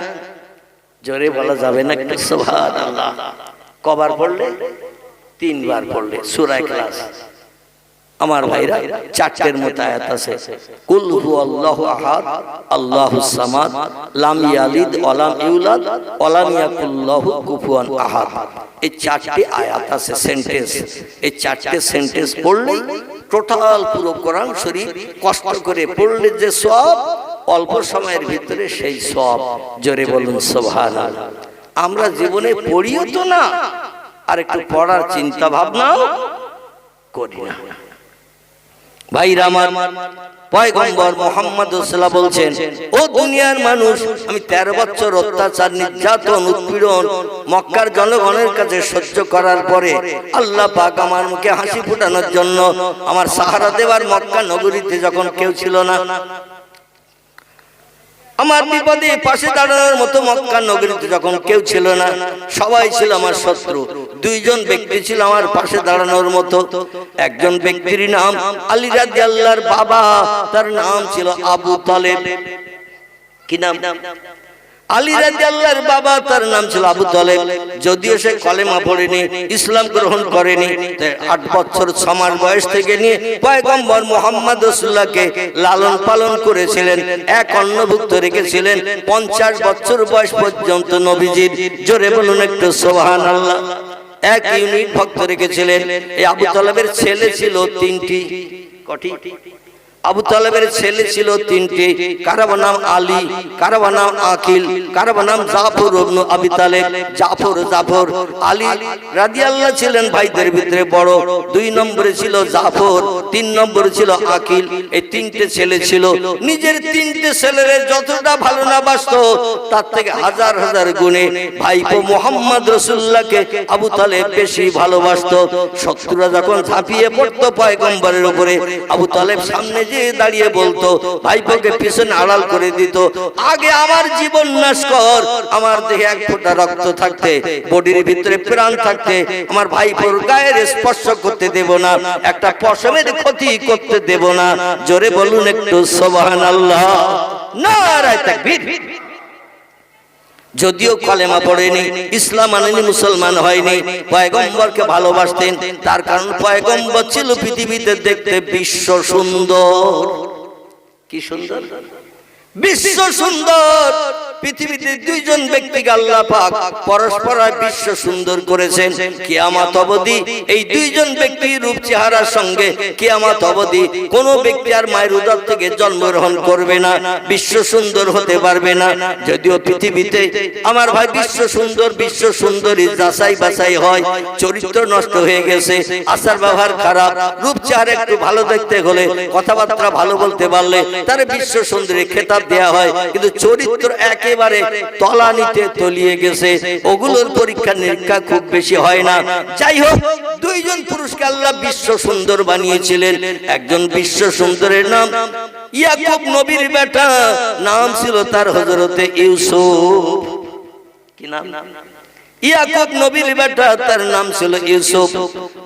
জোরে বলা যাবে না একটু সুবহানাল্লাহ? কবার পড়লে? 3 বার পড়লে সূরা ইখলাস। আমার ভাইরা, 4টের মতো আয়াত আছে। কুল হু আল্লাহু আহাদ আল্লাহুস সামাদ লাম ইয়ালিদ ওয়া লাম ইউলাদ ওয়া লাম ইয়াকুল লাহু কুফুয়ান আহাদ। এই 4টি আয়াত আছে সেন্টেন্স। এই 4টে সেন্টেন্স পড়লে টোটাল পুরো কোরআন শরীফ কষ্ট করে পড়লে যে সওয়াব, অল্প সময়ের ভিতরে সেই সওয়াব। জোরে বলুন সুবহানাল্লাহ। আমরা জীবনে পড়িও তো না, আর একটু পড়ার চিন্তা ভাবনাও করি না। ভাইরা আমার, পয়গম্বর মুহাম্মদ সাল্লাল্লাহু আলাইহি ওয়াসাল্লাম বলছেন, ও দুনিয়ার মানুষ, আমি 13 বছর অত্যাচার, নির্যাতন, উৎপীড়ন মক্কার জনগণের কাছে সহ্য করার পরে আল্লাহ পাক আমার মুখে হাসি ফোটানোর জন্য আমার সাহারা দেওয়ার মক্কা নগরীতে যখন কেউ ছিল না, আমার বিপদে পাশে দাঁড়ানোর মতো মক্কা নগরীতে যখন কেউ ছিল না, সবাই ছিল আমার শত্রু। 2 জন ব্যক্তি ছিল আমার পাশে দাঁড়ানোর মতো। একজন ব্যক্তির নাম আলী রাদিয়াল্লাহর বাবা, তার নাম ছিল আবু তালেব। কি নাম? আলী রাদিয়াল্লাহর বাবা, তার নাম ছিল আবু তালেব। যদিও সে কলেমা পড়েনি, ইসলাম গ্রহণ করেনি, 8 বছর 6 মাস বয়স থেকে নিয়ে পয়গম্বর মুহাম্মদ রাসূলুল্লাহকে লালন পালন করেছিলেন, এক অন্নভুক্ত রেখেছিলেন। 50 বছর বয়স পর্যন্ত নবীজির, জোরে বলুন একটু সুবহানাল্লাহ, 1 ইউনিট ভক্ত রেখেছিলেন। এই আবু তালেবের ছেলে ছিল 3টি। কটি? আবু তালেবের ছেলে ছিল 3টি। কারো নাম আলী, কারো নাম আকিল, কারো নাম জাফর ইবনে আবি তালেব। জাফর আলী রাদিয়াল্লাহু ছিলেন ভাইদের ভিতরে বড়। 2 নম্বরে ছিল জাফর, 3 নম্বরে ছিল আকিল। এই 3টে ছেলে ছিল। নিজের 3টে ছেলেরে যতটা ভালো না বাসতো, তার থেকে হাজার হাজার গুণে ভাইপো মুহাম্মদ রাসূলুল্লাহকে আবু তালেব বেশি ভালোবাসতো। শত্রুরা যখন ঝাঁপিয়ে পড়তো পয়গম্বরের উপরে, আবু তালেব সামনে সেজে দাঁড়িয়ে বলতো, ভাইপোকে পিছনে আড়াল করে দিত, আগে আমার জীবন নাশ কর, আমার দেহে এক ফোঁটা রক্ত থাকতে, বডির ভিতরে প্রাণ থাকতে আমার ভাইপোর গায়ের স্পর্শ করতে দেব না, একটা পশমের ক্ষতি করতে দেব না। জোরে বলুন একটু সুবহানাল্লাহ, নারায়ে তাকবীর। যদিও কলেমা পড়েনি, ইসলাম আনেনি, মুসলমান হয়নি, পয়গম্বরকে ভালোবাসতেন, তার কারণ পয়গম্বর ছিল পৃথিবীতে দেখতে বিশ্ব সুন্দর। কি সুন্দর, বিশ্ব সুন্দর। পৃথিবীতে দুইজন ব্যক্তিকে আল্লাহ পাক পরস্পর বিশ্ব সুন্দর করেছেন। কিয়ামত অবধি এই দুইজন ব্যক্তির রূপ চেহারার সঙ্গে কিয়ামত অবধি কোন ব্যক্তি আর মায়ের উদর থেকে জন্মগ্রহণ করবে না, বিশ্ব সুন্দর হতে পারবে না। যদিও পৃথিবীতে আমার ভাই বিশ্ব সুন্দর, বিশ্ব সুন্দরী যাচাই বাছাই হয়, চরিত্র নষ্ট হয়ে গেছে, আচার ব্যবহার খারাপ, রূপ চেহারা একটু ভালো দেখতে হলে, কথাবার্তা ভালো বলতে পারলে তার বিশ্ব সুন্দরী খেতাব দেয়া হয়, কিন্তু চরিত্র একেবারে তলানিতে তলিয়ে গেছে, ওগুলোর পরীক্ষা নিরীক্ষা খুব বেশি হয় না। যাই হোক, দুইজন পুরুষকে আল্লাহ বিশ্ব সুন্দর বানিয়েছিলেন। একজন বিশ্ব সুন্দরের নাম ইয়াকুব নবীর বেটা, নাম ছিল তার হযরতে ইউসুফ। কি নাম? ইয়াকুব নবীর বেটা, তার নাম ছিল ইউসুফ।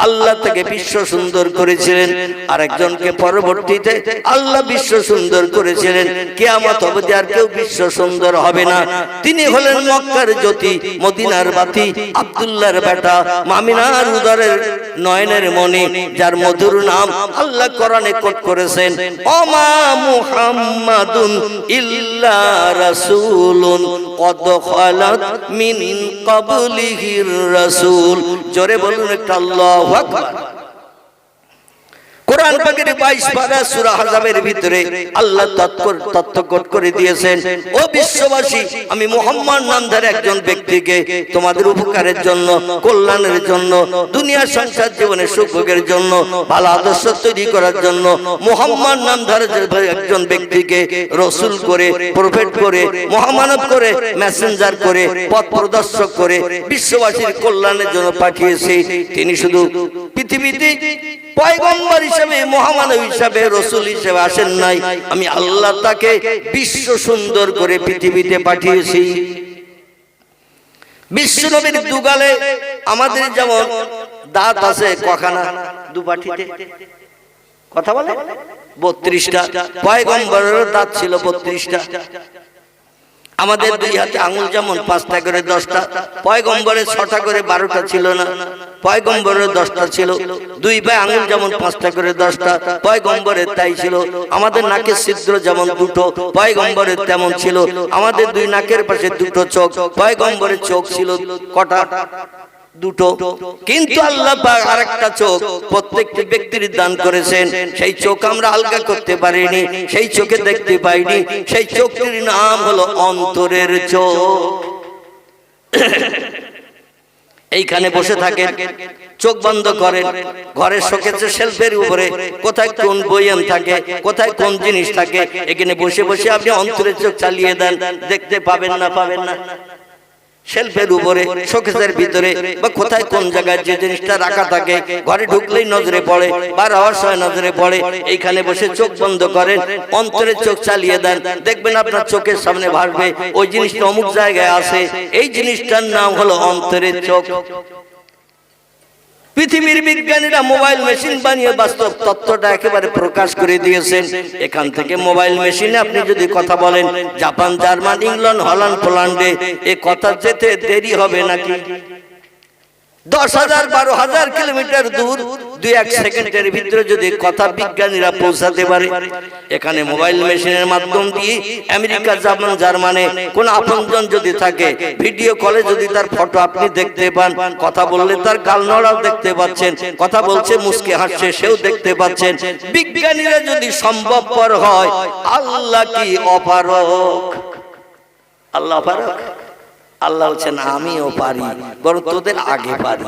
আল্লাহ তাকে বিশ্ব সুন্দর করেছিলেন। আরেকজনকে পরবর্তীতে আল্লাহ বিশ্ব সুন্দর করেছিলেন। কিয়ামত অবধি আর কেউ বিশ্ব সুন্দর হবে না। তিনি হলেন মক্কার জ্যোতি, মদিনার বাতি, আব্দুল্লাহর বেটা, মামিনার উদরের নয়নের মণি, যার মধুর নাম আল্লাহ কোরআনে কোট করেছেন, ওমা মুহাম্মাদুন ইল্লা রাসূলুন কদ খালাত মিন ক্বাবলিহির রাসূল। জোরে বলুন একটা আল্লাহু আকবার। কোরআন পাকের 22 পারা সূরা আহজাবের ভিতরে আল্লাহ তত্ত্ব কোট করে দিয়েছেন, ও বিশ্ববাসী, আমি মুহাম্মদ নামধারী একজন ব্যক্তিকে তোমাদের উপকারের জন্য, কল্যাণের জন্য, দুনিয়া সংসার জীবনে সুখ ভোগের জন্য, ভালো আদর্শ তৈরি করার জন্য মুহাম্মদ নামধারী একজন ব্যক্তিকে রাসূল করে, প্রফেট করে, মহামানব করে, মেসেঞ্জার করে, পথ প্রদর্শক করে বিশ্ববাসীর কল্যাণের জন্য পাঠিয়েছি। তিনি শুধু পৃথিবীতে পয়গম্বর হিসেবে, মহামানব হিসেবে, রাসূল হিসেবে আসেন নাই, আমি আল্লাহ তাকে বিশ্ব সুন্দর করে পৃথিবীতে পাঠিয়েছি। বিশ্ব নবীর দুগালে আমাদের যেমন দাঁত আছে কখানা, দুপাটিতে কথা বলে 32টা, পয়গম্বরের দাঁত ছিল 32টা। আমাদের দুই হাতে আঙুল যেমন 5টা করে 10টা, পয়গম্বরের 6টা করে 12টা ছিল না, পয়গম্বরের 10টা ছিল। দুই পায়ে আঙুল যেমন 5টা করে 10টা, পয়গম্বরের তাই ছিল। আমাদের নাকের ছিদ্র যেমন 2টো, পয়গম্বরের তেমন ছিল। আমাদের দুই নাকের পাশে 2টো চোখ, পয়গম্বরের চোখ ছিল কটা? 2টো। কিন্তু আল্লাহ পাক আরেকটা চোখ প্রত্যেকটি ব্যক্তির দান করেছেন। সেই চোখ আমরা আলগা করতে পারিনি, সেই চোখে দেখতে পাইনি। সেই চোখটির নাম হলো অন্তরের চোখ। এইখানে বসে থাকেন, চোখ বন্ধ করেন, ঘরের শোকেসের শেলফের উপরে কোথায় কোন বইয়ান থাকে, কোথায় কোন জিনিস থাকে, এখানে বসে বসে আপনি অন্তরের চোখ চালিয়ে দেন, দেখতে পাবেন না? পাবেন না? শেলফের উপরে, শোকেসের ভিতরে, বা কোথায় কোন জায়গায় যে জিনিসটা রাখা থাকে, ঘরে ঢুকলেই নজরে পড়ে, বার হওয়ার সময় নজরে পড়ে। এইখানে বসে চোখ বন্ধ করেন, অন্তরের চোখ চালিয়ে দেন, দেখবেন আপনার চোখের সামনে ভাসবে ওই জিনিসটা অমুক জায়গায় আছে। এই জিনিসটার নাম হলো অন্তরের চোখ। পৃথিবীর বিজ্ঞানীরা মোবাইল মেশিন বানিয়ে বাস্তব তত্ত্বটা একেবারে প্রকাশ করে দিয়েছেন। এখান থেকে মোবাইল মেশিনে আপনি যদি কথা বলেন, জাপান, জার্মান, ইংল্যান্ড, হল্যান্ড, পোল্যান্ডে, এ কথা যেতে দেরি হবে নাকি? 10,000 12,000 কিলোমিটার দূর 2-1 সেকেন্ডের ভিতরে যদি কথা বিজ্ঞানীরা পৌঁছাতে পারে, এখানে মোবাইল মেশিনের মাধ্যম দিয়ে আমেরিকা, জাপান, জার্মানে কোন আপনজন যদি থাকে, ভিডিও কলে যদি তার ফটো আপনি দেখতে পান, কথা বললে তার গাল নড়াও দেখতে পাচ্ছেন, কথা বলছে মুস্কি হাসছে সেও দেখতে পাচ্ছেন। বিজ্ঞানীরা যদি সম্ভবপর হয়, আল্লাহ কি অপারক? আল্লাহ অপারক? আল্লাহ বলছেন আমিও পারি, বরং তোদের আগে পারি।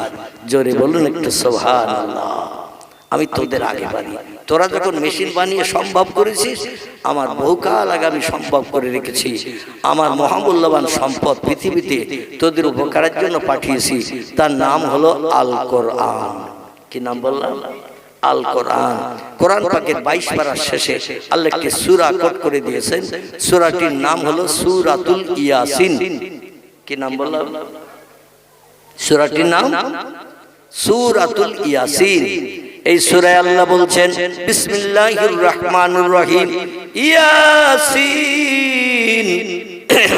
জোরে বলুন একটু সুবহানাল্লাহ। আমি তোদের আগে পারি। তোরা যখন মেশিন বানিয়ে সম্ভব করেছিস, আমার বহুকাল আগে আমি সম্ভব করে রেখেছি। আমার মহামূল্যবান সম্পদ পৃথিবীতে তোদের উপকারের জন্য পাঠিয়েছি, তার নাম হলো আল কোরআন। কি নাম বললাম? আল কোরআন। কোরআন পাকের 22 পারার শেষে আল্লাহ একটি সূরা কোট করে দিয়েছেন। সূরাটির নাম হলো সূরাতুল ইয়াসিন। কি নাম বললাম? সূরাটির নাম সূরাতুল ইয়াসিন। এই সূরায় আল্লাহ বলছেন বিসমিল্লাহির রহমানির রহিম ইয়াসিন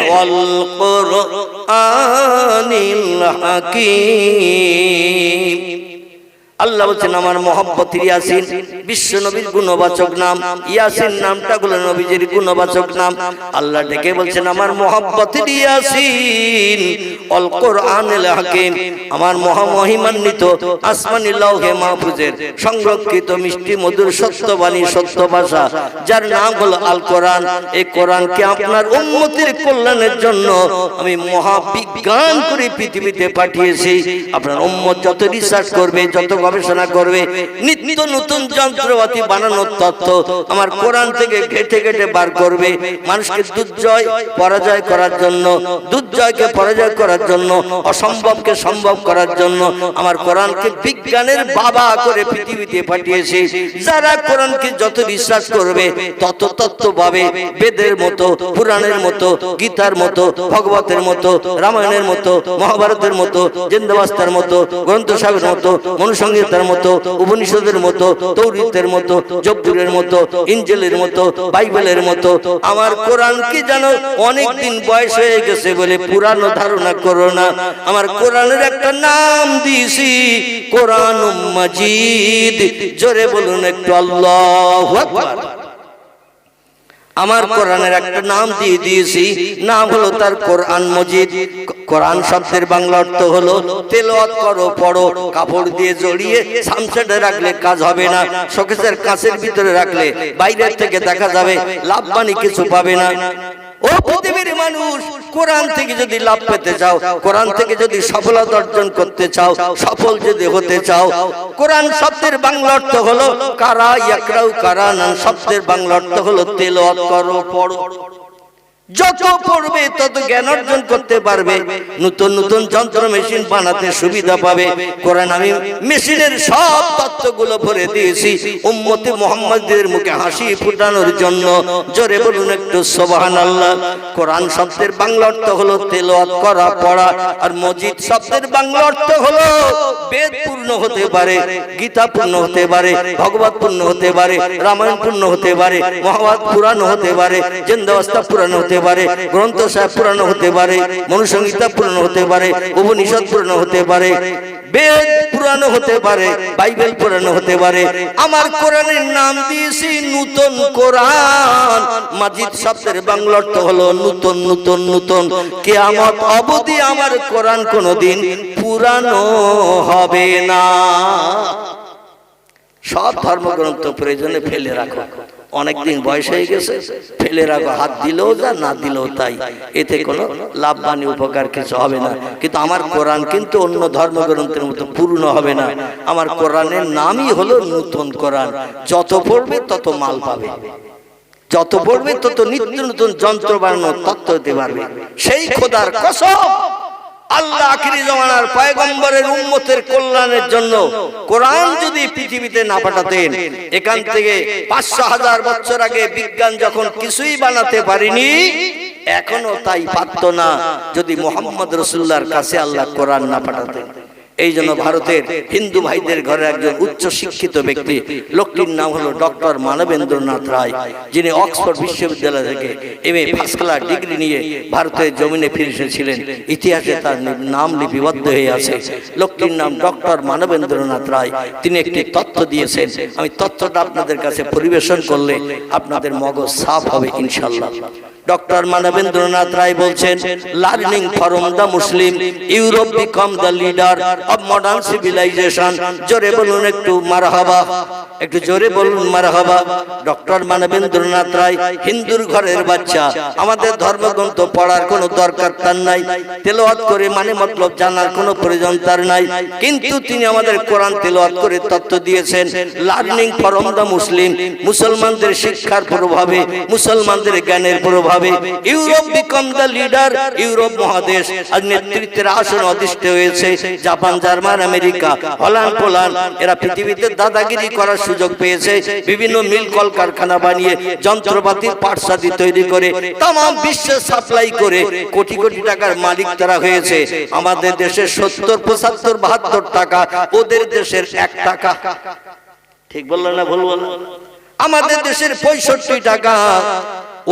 ওয়াল কুরআনিল হাকীম। আল্লাহ বলছেন আমার মহব্বতের ইয়াসিন, বিশ্ব নবীর গুণবাচক নাম। ইয়াসিন নামটা হলো নবীজির গুণবাচক নাম। আল্লাহ ডেকে বলছেন আমার মহব্বতের ইয়াসিন অল কোরআনিল হাকীম, আমার মহামহিমান্বিত আসমানি লৌহে মাহফুজের সংরক্ষিত মিষ্টি মধুর সত্যবাণী সত্য ভাষা, যার নাম হলো আল কোরআন। এই কোরআনকে আপনার উম্মতের কল্যাণের জন্য আমি মহাবিজ্ঞান করে পৃথিবীতে পাঠিয়েছি। আপনার উম্মত যত রিসার্চ করবে, যত গবেষণা করবে, নিত্য নতুন যন্ত্রপাতি বানানোর তত্ত্ব আমার কোরআন থেকে ঘেটে ঘেটে বার করবে। মানুষকে দুর্জয় পরাজয় করার জন্য, দুর্জয়কে পরাজয় করার জন্য, অসম্ভবকে সম্ভব করার জন্য আমার কোরআনকে বিজ্ঞানের বাবা করে পৃথিবীতে পাঠিয়েছে। যারা কোরআনকে যত বিশ্বাস করবে তত তত্ত্ব পাবে। বেদের মতো, পুরাণের মতো, গীতার মতো, ভগবতের মতো, রামায়ণের মতো, মহাভারতের মতো, জিন্দাবাস্তার মতো, গ্রন্থ সাহেবের মতো, মনুসংহিতার মতো, উপনিষদের মতো, তৌরাতের মতো, জবুরের মতো, ইনজিলের মতো, বাইবেলের মতো আমার কোরআনকে জানো অনেক দিন বয়স হয়ে গেছে বলে পুরানো ধারণা করো না। আমার কোরআনের একটা নাম দিয়েছি কোরআনুম মাজিদ। জোরে বলুন একটু আল্লাহু আকবার। আমার কোরআনের একটা নাম দিয়ে দিয়েছি, নাম হলো তার কোরআন মজিদ। কোরআন শব্দের বাংলা অর্থ হলো তেলাওয়াত করো, পড়ো। কাপড় দিয়ে জড়িয়ে সামসেটে রাখলে কাজ হবে না, শোকেসের কাঁচের ভিতরে রাখলে বাইরের থেকে দেখা যাবে, লাভবানি কিছু পাবে না। ও পৃথিবীর মানুষ, কোরআন থেকে যদি লাভ পেতে চাও, কোরআন থেকে যদি সফলতা অর্জন করতে চাও, সফল যদি হতে চাও, কোরআন শব্দের বাংলা অর্থ হলো কারা ইয়াকরাউ কারানান, শব্দের বাংলা অর্থ হলো তেলাওয়াত করো, পড়ো। যত পড়বে তত জ্ঞান অর্জন করতে পারবে, নতুন নতুন যন্ত্র মেশিন বানাতে সুবিধা পাবে। কোরআন আমি মেশিনের সব তত্ত্বগুলো ভরে দিয়েছি উম্মতে মুহাম্মাদের মুখে হাসি ফুটানোর জন্য। জোরে বলুন একটু সুবহানাল্লাহ। কোরআন শব্দের বাংলা অর্থ হলো তেলাওয়াত করা, পড়া। আর মজিদ শব্দের বাংলা অর্থ হলো বেদ পূর্ণ হতে পারে, গীতা পূর্ণ হতে পারে, ভগবত পূর্ণ হতে পারে, রামায়ণ পূর্ণ হতে পারে, মহাভারত পুরাণ হতে পারে, জিন্দাবাস্তা পুরাণ হতে পারে, গ্রন্থ সাহেব পুরানো হতে পারে, মনুসংহিতা পুরানো হতে পারে, উপনিষদ পুরানো হতে পারে, বেদ পুরানো হতে পারে, বাইবেল পুরানো হতে পারে। আমার কোরআনের নাম দিয়েছি নূতন কোরআন। মাজিদ শব্দের বাংলা অর্থ হলো নূতন, নূতন, নূতন। কিয়ামত অবধি আমার কোরআন কোনোদিন পুরানো হবে না। সব ধর্মগ্রন্থ প্রয়োজনে ফেলে রাখো, অনেকদিন বয়স হয়ে গেছে, ফেলে রাখো। হাত দিলেও যা, না দিলেও তাই, এতে কোনো লাভবানি উপকার কিছু হবে না। কিন্তু আমার কোরআন কিন্তু অন্য ধর্মগ্রন্থের মতো পূর্ণ হবে না। আমার কোরআনের নামই হলো নূতন কোরআন। যত পড়বে তত মাল পাবে, যত পড়বে তত নিত্য নতুন যন্ত্র বানানোর তত্ত্ব হতে পারবে। সেই খোদার কসম, আল্লাহ আখিরি জামানার পয়গম্বরের উম্মতের কল্যাণের জন্য কোরআন যদি পৃথিবীতে না পাঠাতেন, এখান থেকে 500,000 বছর আগে বিজ্ঞান যখন কিছুই বানাতে পারেনি, এখনো তাই পারত না যদি মুহাম্মদ রাসূলুল্লাহর কাছে আল্লাহ কোরআন না পাঠাতেন। এই জন্য ভারতের হিন্দু ভাইদের ঘরে একজন উচ্চ শিক্ষিত ব্যক্তি, লোকটির নাম হলো ডক্টর মানবেন্দ্রনাথ রায়, যিনি অক্সফোর্ড বিশ্ববিদ্যালয় থেকে MA ফার্স্ট ক্লাস ডিগ্রি নিয়ে ভারতের জমিনে ফিরে এসেছিলেন। ইতিহাসে তার নাম লিপিবদ্ধ হয়ে আছে। লোকটির নাম ডক্টর মানবেন্দ্রনাথ রায়। তিনি একটি তথ্য দিয়েছেন, আমি তথ্যটা আপনাদের কাছে পরিবেশন করলে আপনাদের মগজ সাফ হবে ইনশাআল্লাহ। ডক্টর মানবেন্দ্রনাথ রায় বলছেন, learning from the Muslim, Europe become the leader of modern civilization. জোরে বলুন একটু মারহাবা। একটু জোরে বলুন মারহাবা। ডক্টর মানবেন্দ্রনাথ রায় হিন্দুর ঘরের বাচ্চা, আমাদের ধর্মগ্রন্থ পড়ার কোনো দরকার তার নাই, তেলাওয়াত করে মানে মতলব জানার কোনো প্রয়োজন তার নাই, কিন্তু তিনি আমাদের কোরআন তেলাওয়াত করে তত্ত্ব দিয়েছেন। লার্নিং ফ্রম দ্য মুসলিম, মুসলমানদের শিক্ষার প্রভাবে, মুসলমানদের জ্ঞানের প্রভাবে Europe become the leader. Europe মহাদেশ আজ নেতৃত্বের আসন অধিষ্ঠিত হয়েছে। Japan, German, America, Holland, Poland এরা পৃথিবীতে দাদাগিরি করার সুযোগ পেয়েছে। বিভিন্ন মিল কলকারখানা বানিয়ে যন্ত্রপাতির পাটসাদি তৈরি করে তাম বিশ্বে সাপ্লাই করে কোটি কোটি টাকার মালিক তারা হয়েছে। আমাদের দেশের 70, 75, 72 টাকা, ওদের দেশের 1 টাকা। ঠিক বললো না ভুল বললো? আমাদের দেশের 65 টাকা,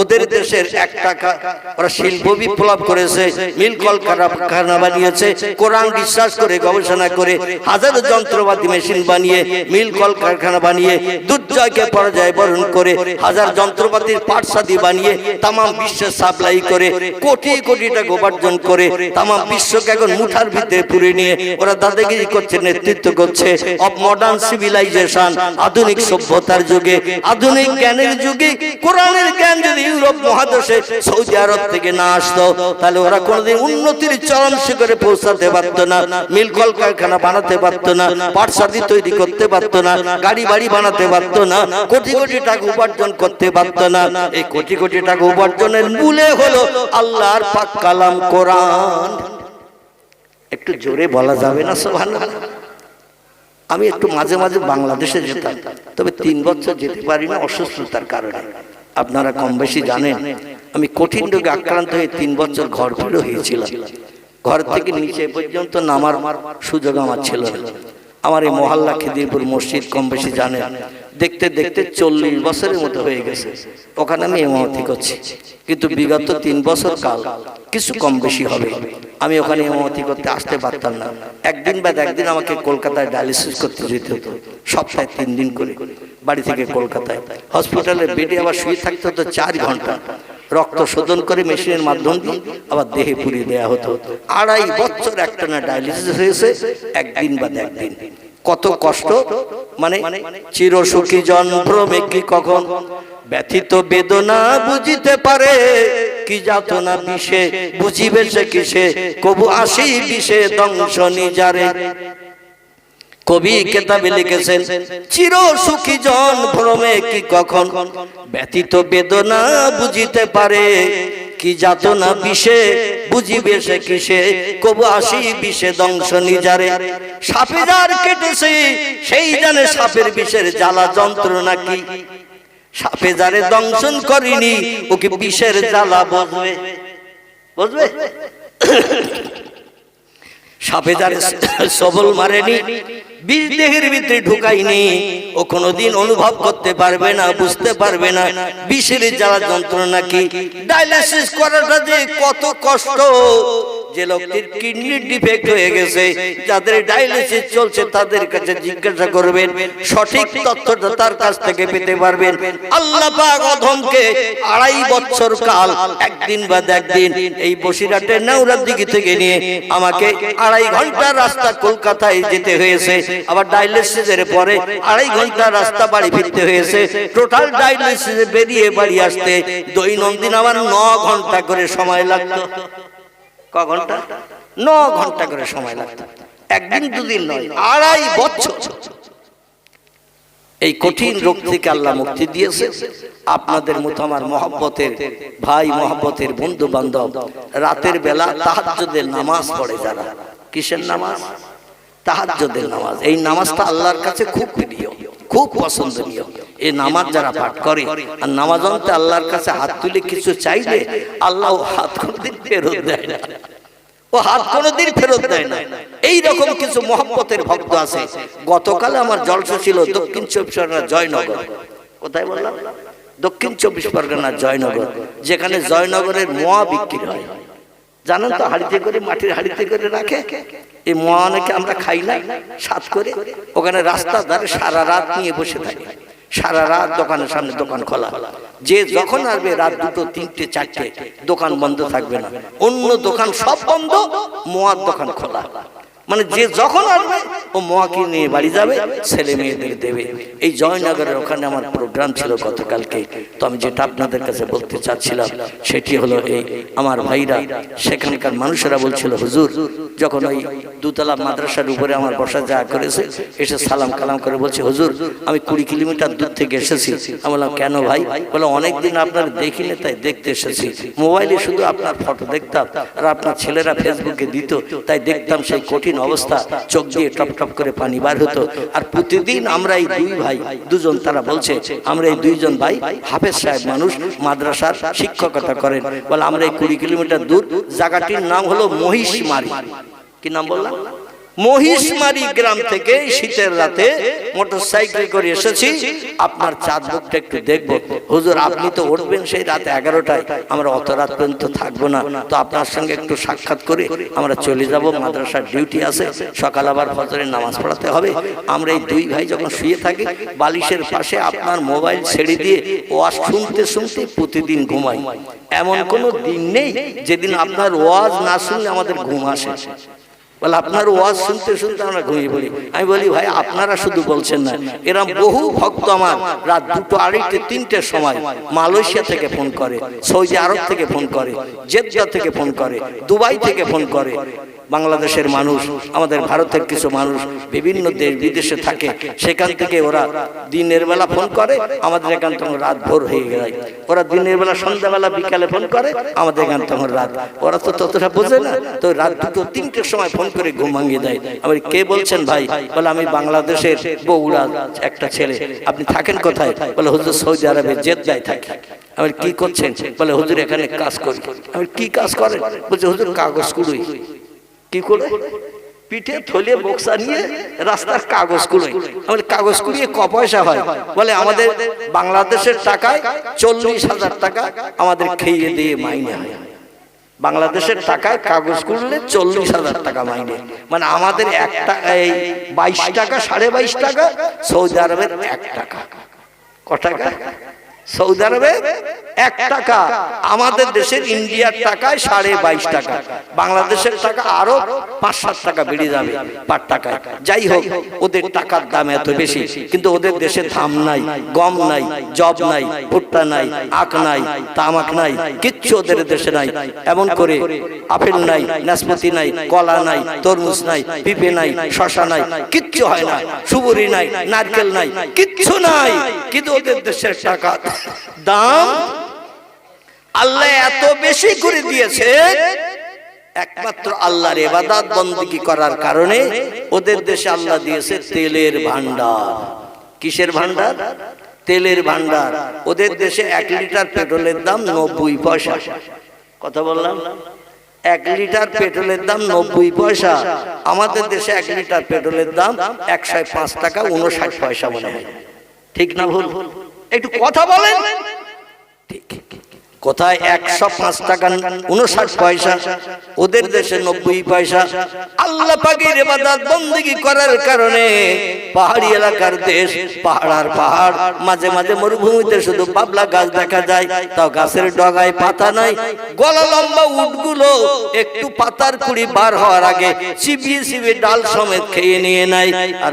ওদের দেশের 1 টাকা। ওরা শিল্প বিপ্লব করেছে, মিল কলকারখানা বানিয়েছে, কোরআন বিশ্বাস করে গবেষণা করে হাজারো যন্ত্রপাতি মেশিন বানিয়ে মিল কলকারখানা বানিয়ে দুর্জয়কে পরাজয় বরণ করে হাজার যন্ত্রপাতির পাটসাদি বানিয়ে তাম বিশ্বে সাপ্লাই করে কোটি কোটি টাকা উপার্জন করে তাম বিশ্বকে এখন মুঠার ভিতরে পুরে নিয়ে ওরা দাদাগিরি করছে, নেতৃত্ব করছে। অফ মডার্ন সিভিলাইজেশন, আধুনিক সভ্যতার যুগে, আধুনিক জ্ঞানের যুগে কোরআনের জ্ঞান যদি ইউরোপ মহাদেশে সৌদি আরব থেকে না আসতো তাহলে ওরা কোনোদিন উন্নতির চরম শিখরে পৌঁছাতে পারতো না, মিল কলকারখানা বানাতে পারতো না, পাটসাদি তৈরি করতে পারতো না, গাড়ি বাড়ি বানাতে পারতো না, কোটি কোটি টাকা উপার্জন করতে পারতো না। এই কোটি কোটি টাকা উপার্জনের মূলে হলো আল্লাহর পাক কালাম কোরআন। একটু জোরে বলা যাবে না সুবহানাল্লাহ? আমি একটু মাঝে মাঝে বাংলাদেশে যেতাম, তবে 3 বছর যেতে পারি না অসুস্থতার কারণে। আপনারা কম বেশি জানেন আমি কঠিন রোগে আক্রান্ত হয়ে 3 বছর ঘর ফিরে হয়েছিলাম। ঘর থেকে নিচে পর্যন্ত নামার সুযোগ আমার ছিল না। আমার এই মহল্লা খিদিরপুর মসজিদ কম বেশি জানেন, দেখতে দেখতে 40 বছরের মতো হয়ে গেছে ওখানে আমি ইমামতি করছি। কিন্তু বিগত 3 বছর কাল কিছু কম বেশি হবে আমি ওখানে ইমামতি করতে আসতে পারতাম না। একদিন বাদ একদিন আমাকে কলকাতায় ডায়ালিসিস করতে যেতে হতো, সপ্তাহে 3 দিন করে বাড়ি থেকে কলকাতায়। হসপিটালের বেডে আবার শুয়ে থাকতে হতো 4 ঘন্টা। রক্ত শোধন করে মেশিনের মাধ্যম দিয়ে আবার দেহে পুরিয়ে দেওয়া হতো। 2.5 বছর একটানা ডায়ালিসিস হয়েছে, একদিন বাদ একদিন। কত কষ্ট, মানে চিরসুখী জন ভ্রমে কি কখন ব্যথিত বেদনা বুঝিতে পারে, কি যাতনা বিষে বুঝিবে সে কিসে, কবু আসি বিষে দংশ নিজারে। কবি কেতাবে লিখেছেন চির সুখী জন ভ্রমে কি কখন ব্যথিত বেদনা বুঝিতে পারে, কি যাতনা বিষে বুঝিবে সে কিসে, কবু আসি বিষে দংশ নিজারে। সাপে যার কেটেছে সেই জানে সাপের বিষের জ্বালা যন্ত্রণা কি, সাপে যারে দংশন করিনি ওকে বিষের জ্বালা বুঝবে, বুঝবে? সাপে যারে সবল মারেনি, বিষ দেহের ভিতরে ঢুকাইনি, ও কোনোদিন অনুভব করতে পারবে না, বুঝতে পারবে না বিষের জ্বালা যন্ত্রণা কি। ডায়ালিসিস করাটা যে কত কষ্ট, যে লোকটির কিডনি ডিফেক্ট হয়ে গেছে, যাদের ডায়ালিসিস চলছে তাদের কাছে জিজ্ঞাসা করবেন, সঠিক তথ্যটা তার কাছ থেকে পেতে পারবেন। আল্লাহ পাক অধমকে 2.5 বছর কাল একদিন বাদ একদিন এই বসিরহাটের নেউরাদিঘি থেকে নিয়ে আমাকে 2.5 ঘন্টা রাস্তা কলকাতায় যেতে হয়েছে। আবার ডায়ালিসিসের পরে 2.5 ঘন্টা রাস্তা বাড়ি ফিরতে হয়েছে। টোটাল ডায়ালিসিস বেরিয়ে বাড়ি আসতে দৈনন্দিন আমার 9 ঘন্টা করে সময় লাগতো। ক ঘন্টা? 9 ঘন্টা করে সময় লাগতো। একদিন দুদিন নয়, 2.5 বছর। এই কঠিন রোগ থেকে আল্লাহ মুক্তি দিয়েছে। আপনাদের মতো আমার মহব্বতের ভাই, মহব্বতের বন্ধু বান্ধব রাতের বেলা তাহাজ্জুদের নামাজ পড়ে যারা। কিসের নামাজ? তাহাজ্জুদের নামাজ। এই নামাজটা আল্লাহর কাছে খুব প্রিয়, খুব পছন্দনীয়। এই নামাজ যারা পাঠ করে আর নামাজ অন্তে আল্লাহর কাছে হাত তুলে কিছু চাইলে আল্লাহ হাত কোনোদিন ফেরত দেয় না, ও হাত কোনোদিন ফেরত দেয় না। এইরকম কিছু মহব্বতের ভক্ত আছে। গতকাল আমার জলসা ছিল দক্ষিণ 24 পরগনা জয়নগর। কোথায় বললাম? দক্ষিণ 24 পরগনা জয়নগর, যেখানে জয়নগরের মোয়া বিক্রি হয়। জানেন তো, হাড়িতে করে, মাটির হাড়িতে করে রাখে। এই মোয়া অনেকে আমরা খাই না, সাত করে। ওখানে রাস্তার ধারে সারা রাত নিয়ে বসে থাকে, সারা রাত দোকানের সামনে দোকান খোলা। যে যখন আসবে রাত 2, 3, 4 দোকান বন্ধ থাকবে না, অন্য দোকান সব বন্ধ, মোয়ার দোকান খোলা। মানে যে যখন আসবে ও মোয়াকি নিয়ে বাড়ি যাবে, ছেলে মেয়েদের দেবে। এই জয়নগরের ওখানে আমার প্রোগ্রাম ছিল গতকালকে। তো আমি যেটা আপনাদের কাছে বলতে চাচ্ছিলাম সেটি হলো এই, আমার ভাইরা সেখানকার মানুষেরা বলছিল হুজুর, যখন ওই দুতলা মাদ্রাসার উপরে আমার বসা জায়গা করেছে, এসে সালাম কালাম করে বলছে হুজুর আমি 20 কিলোমিটার দূর থেকে এসেছি। আমি বললাম কেন ভাই? বলে অনেকদিন আপনার দেখিনি তাই দেখতে এসেছি। মোবাইলে শুধু আপনার ফটো দেখতাম আর আপনার ছেলেরা ফেসবুকে দিত, তাই দেখতাম সেই কঠিন অবস্থা, চোখ দিয়ে টপ টপ করে পানি বার হতো। আর প্রতিদিন আমরা এই দুই ভাই, দুজন তারা বলছে আমরা এই দুইজন ভাই হাফেজ সাহেব মানুষ, মাদ্রাসার শিক্ষকতা করেন। বলে আমরা এই 20 কিলোমিটার দূর, জায়গাটির নাম হলো মহিষমারি। কি নাম বললাম? মহিষমারি গ্রাম থেকে শীতের রাতে মোটরসাইকেল করে এসেছি, আপনার চাঁদ মুখটা একটু দেখবো। হুজুর আপনি তো উঠবেন সেই রাত 11টায়, আমরা অত রাত পর্যন্ত থাকবো না, তো আপনার সঙ্গে একটু সাক্ষাৎ করে আমরা চলে যাব, মাদ্রাসার ডিউটি আছে, সকাল আবার ফজরের নামাজ পড়াতে হবে। আমরা এই দুই ভাই যখন শুয়ে থাকি, বালিশের পাশে আপনার মোবাইল ছেড়ে দিয়ে ওয়াজ শুনতে শুনতে প্রতিদিন ঘুমাই। এমন কোনো দিন নেই যেদিন আপনার ওয়াজ না শুনলে আমাদের ঘুম আসে। বলে আপনার ওয়াজ শুনতে শুনতে আমরা ঘুমিয়ে পড়ি। আমি বলি ভাই আপনারা শুধু বলছেন না, এরকম বহু ভক্ত আমার রাত 2টো, 2:30, 3টের সময় মালয়েশিয়া থেকে ফোন করে, সৌদি আরব থেকে ফোন করে, জেদ্দা থেকে ফোন করে, দুবাই থেকে ফোন করে। বাংলাদেশের মানুষ, আমাদের ভারতের কিছু মানুষ বিভিন্ন দেশ বিদেশে থাকে, সেখান থেকে ওরা দিনের বেলা ফোন করে, আমাদের এখান তখন রাত ভোর হয়ে যায়। ওরা দিনের বেলা, সন্ধ্যাবেলা, বিকালে ফোন করে, আমাদের এখান তখন রাত। ওরা তো ততটা বোঝে না, তো রাত 2টো, 3টের সময় ফোন করে ঘুম ভাঙিয়ে দেয়। আমি কে বলছেন ভাই? বলে আমি বাংলাদেশের বগুড়া একটা ছেলে। আপনি থাকেন কোথায়? বলে হুজুর সৌদি আরবে জেদ্দায় থাকি। আমি কি করছেন? বলে হুজুর এখানে কাজ করি। আমি কি কাজ করেন? বলছে হুজুর কাগজ কুড়ুই। কি করে? পিঠে থলে বক্সা নিয়ে রাস্তার কাগজ কুড়োই। আমাদের কাগজ কুড়িয়ে ক পয়সা হয়? বলে আমাদের বাংলাদেশের টাকায় 40,000 টাকা আমাদের খেয়ে দিয়ে মাইনে হয়। বাংলাদেশের টাকায় কাগজ কুড়লে 40,000 টাকা মাইনে, মানে আমাদের 22 টাকা, 22.5 টাকা। সৌদি আরবের 1 টাকা। ক টাকা? সৌদি আরবে 1 টাকা। আমাদের দেশের ইন্ডিয়ার টাকায় 22.5 টাকা। বাংলাদেশের টাকা আরো 5-7 টাকা বেড়ে যাবে পার টাকায়। যাই হোক, ওদের টাকার দাম এত বেশি, কিন্তু ওদের দেশে ধান নাই, গম নাই, জব নাই, ভুট্টা নাই, আখ নাই, তামাক নাই, কিচ্ছু ওদের দেশে নাই। এমন করে আপেল নাই, নাশপাতি নাই, কলা নাই, তরমুজ নাই, পেঁপে নাই, শসা নাই, কিচ্ছু হয় না। সুবরি নাই, নারকেল নাই, কিচ্ছু নাই। কিন্তু ওদের দেশের টাকা দাম আল্লাহ এত বেশি করে দিয়েছে, একমাত্র আল্লাহর ইবাদত বندگی করার কারণে ওদের দেশে আল্লাহ দিয়েছে তেলের ভান্ডার। কিসের ভান্ডার? তেলের ভান্ডার। ওদের দেশে 1 লিটার পেট্রোলের দাম 90 পয়সা। কথা বললাম? 1 লিটার পেট্রোলের দাম 90 পয়সা। আমাদের দেশে 1 লিটার পেট্রোলের দাম 105 টাকা 59 পয়সা মনে হয়। ঠিক না ভুল? একটু কথা বলেন। ঠিক। কোথায় 105 টাকা 59 পয়সা, ওদের দেশে 90 পয়সা। আল্লাহ পাকের ইবাদত বندگی করার কারণে পাহাড়ি এলাকার দেশ, পাহাড়, মাঝে মাঝে মরুভূমিতে শুধু পাবলা গাছ দেখা যায়, তাও গাছের ডগায় পাতা নাই। গলা লম্বা উটগুলো একটু পাতার কুড়ি বার হওয়ার আগে চিবিয়ে চিবিয়ে ডাল সমেত খেয়ে নিয়ে নেয়। আর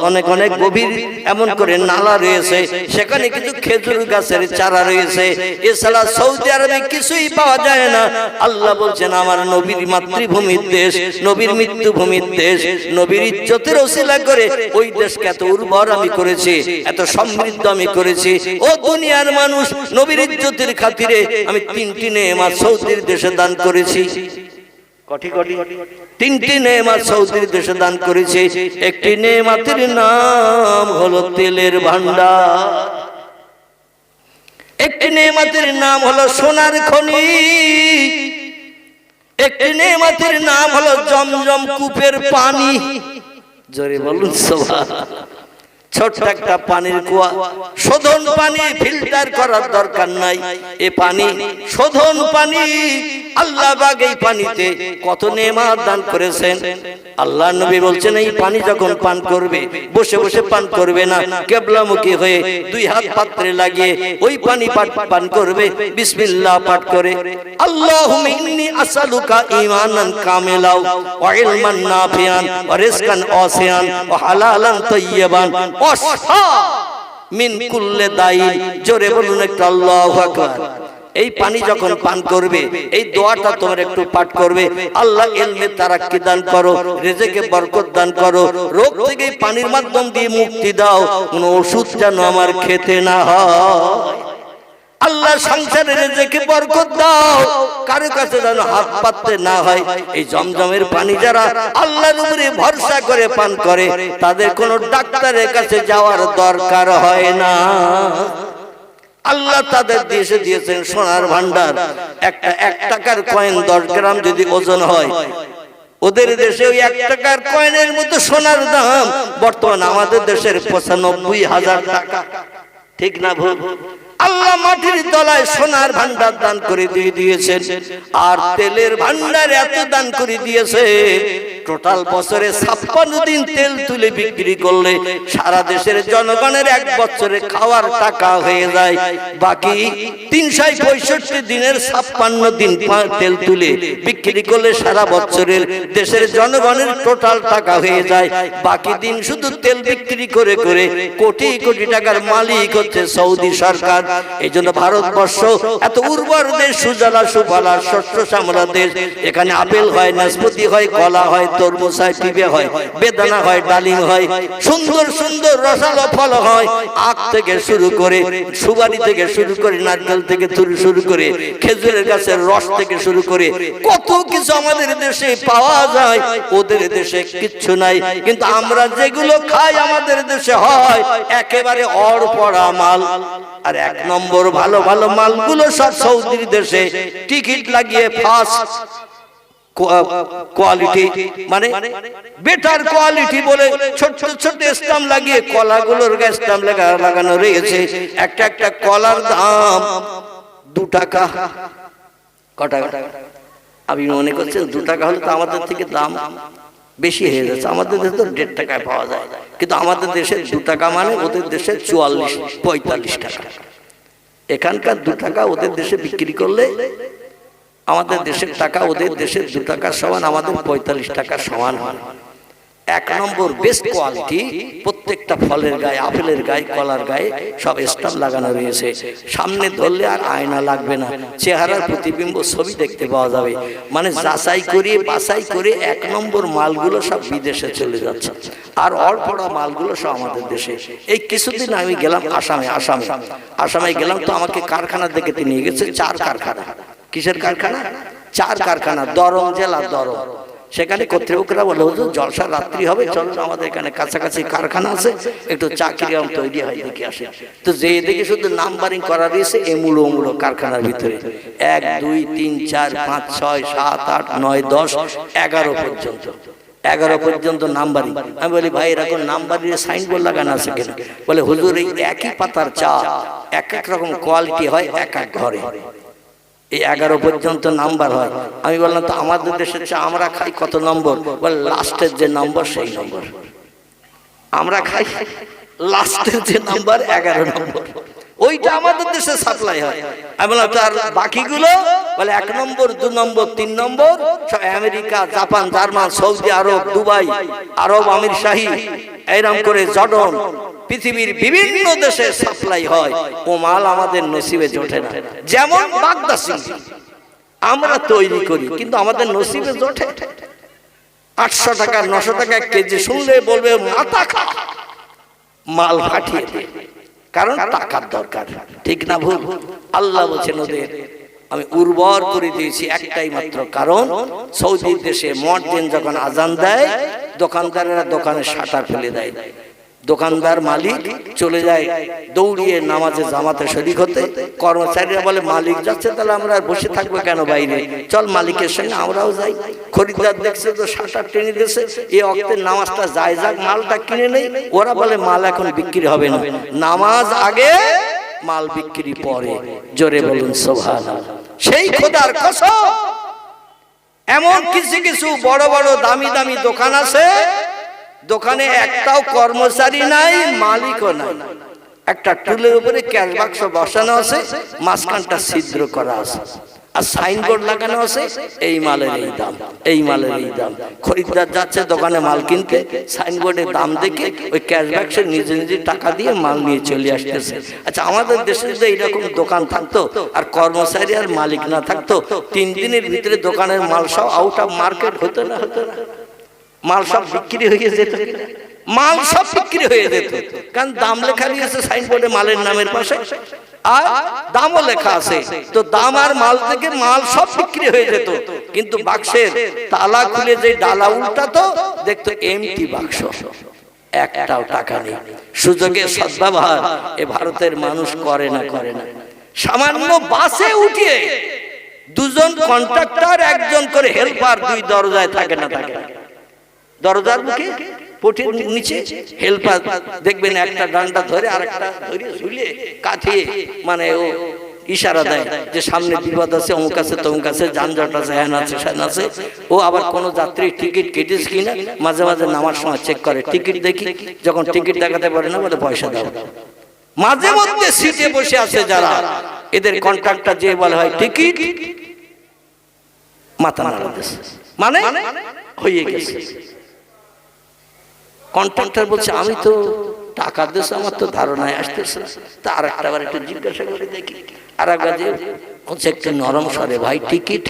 অনেক অনেক গভীর এমন করে নালা রয়েছে, সেখানে কিছু খেজুর গাছের চারা রয়েছে। এছাড়া সৌদি আরবে কিছুই পাওয়া যায় না। আল্লাহ বলছেন আমার নবীর মাতৃভূমির দেশ, নবীর মৃত্যুভূমির দেশ, নবীর ইজ্জতের ওসিলা করে ওই দেশকে এত উর্বর আমি করেছি, এত সমৃদ্ধ আমি করেছি। ও দুনিয়ার মানুষ, নবীর ইজ্জতের খাতিরে আমি 3টি নেয়ামত সৌদির দেশে দান করেছি। কটি 3টি নেয়ামত সৌদির দেশে দান করেছি। একটি নেয়ামতের নাম হলো তেলের ভান্ডার, একটি নেয়ামতের নাম হলো সোনার খনি, একটি নেয়ামতের নাম হলো জমজম কূপের পানি। জোরে বলুন সুবহানাল্লাহ। ছোট্ট একটা পানির কুয়া, শোধন পানি, ফিল্টার করার দরকার নাই। এই পানি শোধন পানি, আল্লাহ পাক এই পানিতে কত নেয়ামত দান করেছেন। আল্লাহ নবী বলছেন এই পানি যখন পান করবে, বসে বসে পান করবে না, কিবলামুখী হয়ে দুই হাত পাত্রে লাগিয়ে ওই পানি পান করবে, বিসমিল্লাহ পাঠ করে। আল্লাহুম্মা ইন্নী আসআলুকা ঈমানান কামিলাও ওয়া ইলমান নাফিআন ওয়া রিজকান ওয়াসিআন ওয়া হালালান তাইয়্যিবান ওয়া শিফা মিন কুল্লি দাইন। জোরে বলুন একটু আল্লাহু আকবার। এই পানি যখন পান করবে, এই দোয়াটা তোমরা একটু পাঠ করবে, আল্লাহ ইলমে তারাক্কি দান করো, রিজকে বরকত দান করো, রোগ থেকে পানির মাধ্যম দিয়ে মুক্তি দাও, কোনো ওষুধ যেন আমার খেতে না হয়। আল্লাহ সংসারে রিজকে বরকত দাও, কারো কাছে যেন হাত পাততে না হয়। এই জমজমের পানি যারা আল্লাহর উপরে ভরসা করে পান করে, তাদের কোনো ডাক্তারের কাছে যাওয়ার দরকার হয় না। আল্লাহ তাদের দেশে দিয়েছেন সোনার ভান্ডার। একটা 1 টাকার কয়েন 10 গ্রাম যদি ওজন হয়, ওদের দেশে ওই 1 টাকার কয়েনের মতো সোনার দাম বর্তমান আমাদের দেশের 95,000 টাকা। ঠিক না ভুল? আল্লাহ মাটির তলায় সোনার ভান্ডার দান করে দিয়েছেন, আর তেলের ভান্ডার এত দান করে দিয়েছে, টোটাল বছরে 56 দিন তেল তুলে বিক্রি করলে সারা দেশের জনগণের 1 বছরে খাওয়ার টাকা হয়ে যায়। বাকি 365 দিনের 56 দিন তেল তুলে বিক্রি করলে সারা বছরের দেশের জনগণের টোটাল টাকা হয়ে যায়। বাকি দিন শুধু তেল বিক্রি করে করে কোটি কোটি টাকার মালিক হচ্ছে সৌদি সরকার। এই জন্য ভারতবর্ষ এত উর্বর দেশ, সুজলা সুফলা শস্য শ্যামলা দেশ। এখানে আপেল হয়, নাশপাতি হয়, কলা হয়, তরমুজ হয়, পিঁপে হয়, বেদানা হয়, ডালিম হয়, সুন্দর সুন্দর রসালো ফল হয়। আখ থেকে শুরু করে, সুপারি থেকে শুরু করে, নারকেল থেকে শুরু করে, খেজুরের গাছের রস থেকে শুরু করে কত কিছু আমাদের দেশে পাওয়া যায়, ওদের দেশে কিচ্ছু নাই। কিন্তু আমরা যেগুলো খাই আমাদের দেশে হয় একেবারে অড়পড়া মাল। আর 1 নম্বর ভালো ভালো মালগুলো সব সৌদির দেশে টিকিট লাগিয়ে ফার্স্ট কোয়ালিটি, মানে বেটার কোয়ালিটি বলে ছোট ছোট স্ট্যাম্প লাগিয়ে কলাগুলোর স্ট্যাম্প লাগানো রয়েছে। একটা কলার দাম 2 টাকা। কটা? আমি মনে করছি 2 টাকা হলে তো আমাদের থেকে দাম বেশি হয়ে যাচ্ছে। আমাদের দেশে তো 1.5 টাকায় পাওয়া যায়, কিন্তু আমাদের দেশে 2 টাকা মানে ওদের দেশে 44-45 টাকা। এখানকার 2 টাকা ওদের দেশে বিক্রি করলে আমাদের দেশের টাকা ওদের দেশের 2 টাকার সমান, আমাদের 45 টাকার সমান হয়। 1 নম্বর বেস্ট কোয়ালিটি। প্রত্যেকটা ফলের গায়ে, আপেলের গায়ে, কলার গায়ে সব স্ট্যাম্প লাগানো রয়েছে। সামনে ধরলে আর আয়না লাগবে না, চেহারার প্রতিবিম্ব ছবি দেখতে পাওয়া যাবে। মানে যাচাই করে বাছাই করে 1 নম্বর মালগুলো সব বিদেশে চলে যাচ্ছে, আর অল্পড়া মালগুলো সব আমাদের দেশে। এই কিছুদিন আমি গেলাম আসামে গেলাম, তো আমাকে কারখানা দেখে নিয়ে গেছে। 4 কারখানা। কিসের কারখানা? 4 কারখানা। দরং জেলা দরং। সেখানে কর্তৃপক্ষরা বলে হুজুর জলসা রাত্রি হবে, চলুন আমাদের এখানে কাছাকাছি কারখানা আছে, একটু চাকরি তৈরি হয় দেখে আসে। তো যে দেখে শুধু নাম্বারিং করা রয়েছে এমুলো কারখানার ভিতরে 1 2 3 4 5 6 7 8 9 10 11 পর্যন্ত। 11 পর্যন্ত নাম্বারিং। আমি বলি ভাই এরকম নাম্বারিং সাইনবোর্ড লাগানো আছে কেন? বলে হুজুর এই একই পাতার চা এক রকম কোয়ালিটি হয় এক ঘরে, এই 11 পর্যন্ত নাম্বার হয়। আমি বললাম তো আমাদের দেশের চা আমরা খাই কত নম্বর? বলে লাস্টের যে নম্বর সেই নম্বর। আমরা খাই লাস্টের যে নাম্বার 11 নম্বর, ওইটা আমাদের দেশে সাপ্লাই হয়। আমি বললাম তো আর বাকিগুলো? বলে 1 নম্বর 2 নম্বর 3 নম্বর সব আমেরিকা, জাপান, জার্মান, সৌদি আরব, দুবাই, আরব আমির শাহী, এরকম করে জর্ডন, পৃথিবীর বিভিন্ন দেশে সাপ্লাই হয়। ও মাল আমাদের নসিবে জোটে না। যেমন বাগদা চিংড়ি আমরা তৈরি করি, কিন্তু আমাদের নসিবে জোটে। 800 টাকা 900 টাকা কেজি শুনলে বলবে মাথা খা, মাল পাঠিয়ে দে, কারণ টাকার দরকার। ঠিক না ভুল? আল্লাহ বলছেন ওদের আমি উর্বর করে দিয়েছি একটাই মাত্র কারণ, সৌদি দেশে মুয়াজ্জিন যখন আজান দেয় দোকানদারেরা দোকানে শাটার ফেলে দেয়, দোকানদার মালিক চলে যায় দৌড়িয়ে নামাজে জামাতে শরীক হতে, কর্মচারীরা বলে মালিক যাচ্ছে তাহলে আমরা আর বসে থাকবো কেন বাইরে, চল মালিকের সঙ্গে আমরাও যাই। খরিদ্দার দেখছে তো শাটার টেনে দিয়েছে, এই অক্তের নামাজটা যায় যাক, মালটা কিনে নেই। ওরা বলে মাল এখন বিক্রি হবে না, নামাজ আগে মাল বিক্রি পরে। জোরে বলুন সুবহানাল্লাহ। সেই খোদার কসম, এমন কিছু কিছু বড় বড় দামি দামি দোকান আছে, দোকানে একটাও কর্মচারী নাই, মালিকও নাই। একটা টুলের উপরে ক্যাশ বাক্স বসানো আছে, মাঝখানটা ছিদ্র করা আছে, আর সাইনবোর্ড লাগানো আছে, এই মালের এই দাম, এই মালের এই দাম। খরিদ্দার যাচ্ছে দোকানে মাল কিনতে, সাইনবোর্ডের দাম দেখে ওই ক্যাশ বাক্সে নিজে নিজে টাকা দিয়ে মাল নিয়ে চলে আসতেছে। আচ্ছা, আমাদের দেশে যদি এইরকম দোকান থাকতো আর কর্মচারী আর মালিক না থাকতো, 3 দিনের ভিতরে দোকানের মাল সব আউট অফ মার্কেট হতো না? হতো না? মাল সব বিক্রি হয়ে যেত, মাল সব বিক্রি হয়ে যেত, কারণ দাম লেখা আছে সাইনবোর্ডে মালের নামের পাশে, আর দামও লেখা আছে, তো দাম আর মাল থেকে মাল সব বিক্রি হয়ে যেত। কিন্তু বাক্সের তালা খুলে যে ডালা উল্টাতো, দেখতো এমটি বাক্স, একটাও টাকা নেই। সুযোগের সদ্ব্যবহার এ ভারতের মানুষ করে না, করে না। সামান্য বাসে উঠিয়ে 2 জন কন্ট্রাক্টর, 1 জন করে হেল্পার 2 দরজায় থাকে না থাকে, দরজার মুখে পটির নিচে হেল্পার দেখবেন একটা ডান্ডা ধরে আর একটা ধরে ঝুলিয়ে কাঠিয়ে, মানে ও ইশারা দেয় যে সামনে বিপদ আছে, অমুক আছে, তমুক আছে, যানজট আছে, হ্যান আছে, স্যান আছে। ও আবার কোনো যাত্রী টিকিট কেটেছে কিনা মাঝে মাঝে নামার সময় চেক করে, টিকিট দেখি, যখন টিকিট দেখাতে পারে না বলে পয়সা দাও। মাঝে মধ্যে সিটে বসে আছে যারা, এদের কন্ট্রাক্টর যে বলে হয় টিকিট, মাথা নাড়া দিয়েছে, মানে হয়ে গেছে। কন্ট্রাক্টর বলছে আমি তো টাকা দিয়েছি, আমার তো ধারণায় আসতেছে, তা আর একটা বার একটু জিজ্ঞাসা করে দেখি। আর একবার যে বলছে একটু নরম স্বরে, ভাই টিকিট?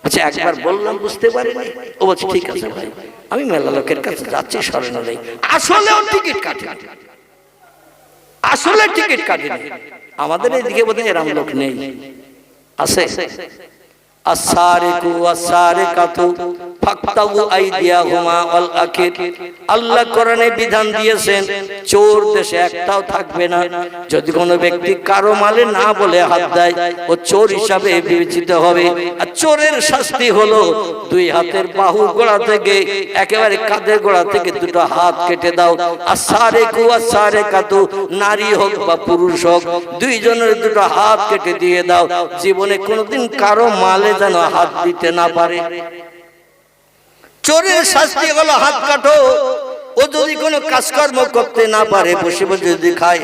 আচ্ছা, একবার বললাম বুঝতে পারিনি। ও বলছে ঠিক আছে ভাই, আমি মেলা লোকের কাছে যাচ্ছি, স্মরণ নেই। আসলেও টিকিট কাটে, আসলে টিকিট কাটেনি। আমাদের এইদিকে বোধহয় এরম লোক নেই, আছে? আসারিকু আসারিকাতু ফাকতাউ আইদিয়াহুমা ওয়াল আখির। আল্লাহ কোরআনে বিধান দিয়েছেন, চোর দেশে একটাও থাকবে না। যদি কোনো ব্যক্তি কারো মালে না বলে হাত দেয়, ও চোর হিসাবে বিবেচিত হবে। আর চোরের শাস্তি হলো 2 হাতের বাহুর গোড়া থেকে একেবারে কাঁধের গোড়া থেকে 2টো হাত কেটে দাও। আসারিকু আসারিকাতু, নারী হোক বা পুরুষ হোক, 2 জনের 2টো হাত কেটে দিয়ে দাও। জীবনে কোনোদিন কারো মালে যেন হাত দিতে না পারে। চোরের শাস্তি হলো হাত কাটো। ও যদি কোনো কাজকর্ম করতে না পারে, বসে বসে যদি খায়,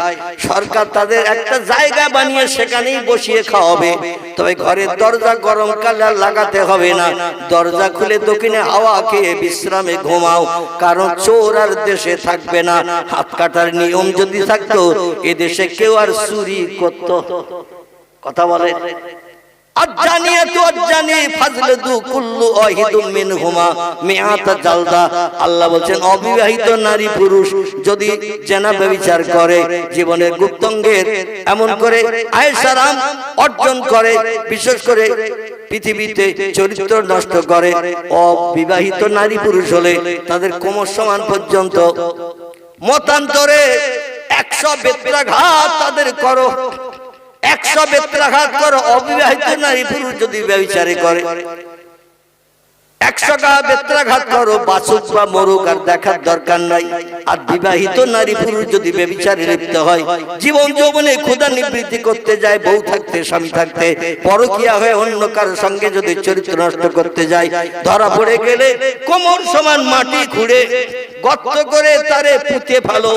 সরকার তাদের একটা জায়গা বানিয়ে সেখানেই বসিয়ে খাওয়াবে। তবে ঘরের দরজা গরমকালে আর লাগাতে হবে না, দরজা খুলে দক্ষিণে হাওয়া খেয়ে বিশ্রামে ঘুমাও, কারণ চোর আর দেশে থাকবে না। হাত কাটার নিয়ম যদি থাকতো, এ দেশে কেউ আর চুরি করত? কথা বলে আজ্জানিয়াতু আজ্জানি ফাজলদু কুল্লু ওয়াহিদুম মিনহুমা মিআতা জালদা। আল্লাহ বলেন অবিবাহিত নারী পুরুষ যদি জেনা ব্যভিচার করে, জীবনের গুপ্তাঙ্গের এমন করে আয়েশারাম অর্জন করে, বিশেষ করে পৃথিবীতে চরিত্র নষ্ট করে, অবিবাহিত নারী পুরুষ হলে তাদের কোমর সমান পর্যন্ত মতান্তরে 100 বেত্রাঘাত তাদের করো, 100 বেত্রাঘাত করো। অবিবাহিত নারী পুরুষ যদি ব্যভিচারী করে 100 বেত্রাঘাত করো, বাসুক বা মরুক আর দেখার দরকার নাই। আর বিবাহিত নারী পুরুষ যদি ব্যভিচারে লিপ্ত হয়, জীবন যৌবনে ক্ষুধা নিবৃত্তি করতে যায়, বউ থাকতে স্বামী থাকতে পরকীয়া হয়ে অন্য কারোর সঙ্গে যদি চরিত্র নষ্ট করতে যায়, ধরা পড়ে গেলে কোমর সমান মাটি খুঁড়ে গর্ত করে তারে পুঁতে ভালো,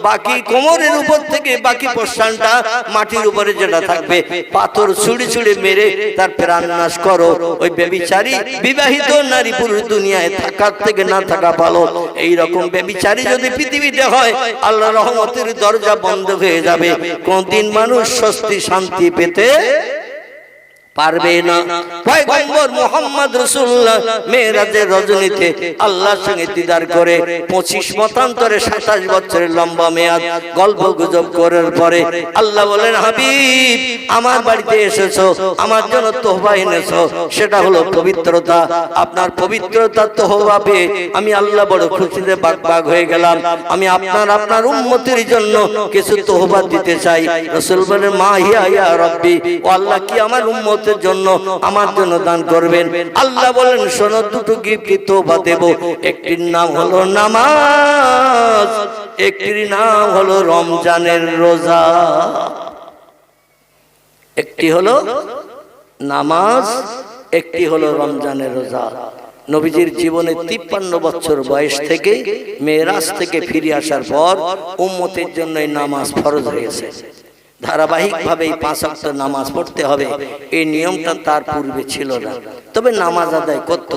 বাকি কোমরের উপর থেকে বাকি পোষণটা মাটির উপরে যেটা থাকবে পাথর ছুঁড়ে ছুঁড়ে মেরে তার প্রাণ নাশ করো। ওই ব্যভিচারী বিবাহিত নারী পুরুষ দুনিয়ায় থাকার থেকে না থাকা ভালো। এইরকম ব্যভিচারী যদি পৃথিবীতে হয়, আল্লাহ রহমতের দরজা বন্ধ হয়ে যাবে, কোনদিন মানুষ স্বস্তি শান্তি পেতে পারবে না। পয়গম্বর মুহাম্মদ রাসূলুল্লাহ মেরাজের রজনীতে আল্লাহর সঙ্গে দিদার করে 25 মতান্তরে 27 বছরের লম্বা মেয়াদ গল্প গুজব করার পরে আল্লাহ বলেন, হাবিব আমার বাড়িতে এসেছো, আমার জন্য তোহফা এনেছো, সেটা হলো পবিত্রতা। আপনার পবিত্রতা তোহফা পেয়ে আমি আল্লাহ বড় খুশিতে বাগবাগ হয়ে গেলাম। আমি আপনার উম্মতের জন্য কিছু তোহফা দিতে চাই। রাসূল বলেন, মা হিয়া ইয়া রাব্বি, ও আল্লাহ কি আমার উম্মতের জন্য আমার জন্য দান করবেন? আল্লাহ বলেন, শোনো, দুটো গিফট তোহফা দেব। একটির নাম হলো নামাজ, একটির নাম হলো রমজানের রোজা। একটি হলো নামাজ, একটি হলো রমজানের রোজা। নবীজির জীবনে 53 বছর বয়স থেকে মেরাজ থেকে ফিরে আসার পর উম্মতের জন্য নামাজ ফরজ হয়েছে। ধারাবাহিকভাবে 5 ওয়াক্ত নামাজ পড়তে হবে, এই নিয়মটা তার পূর্বে ছিল না। তবে নামাজ আদায় করত,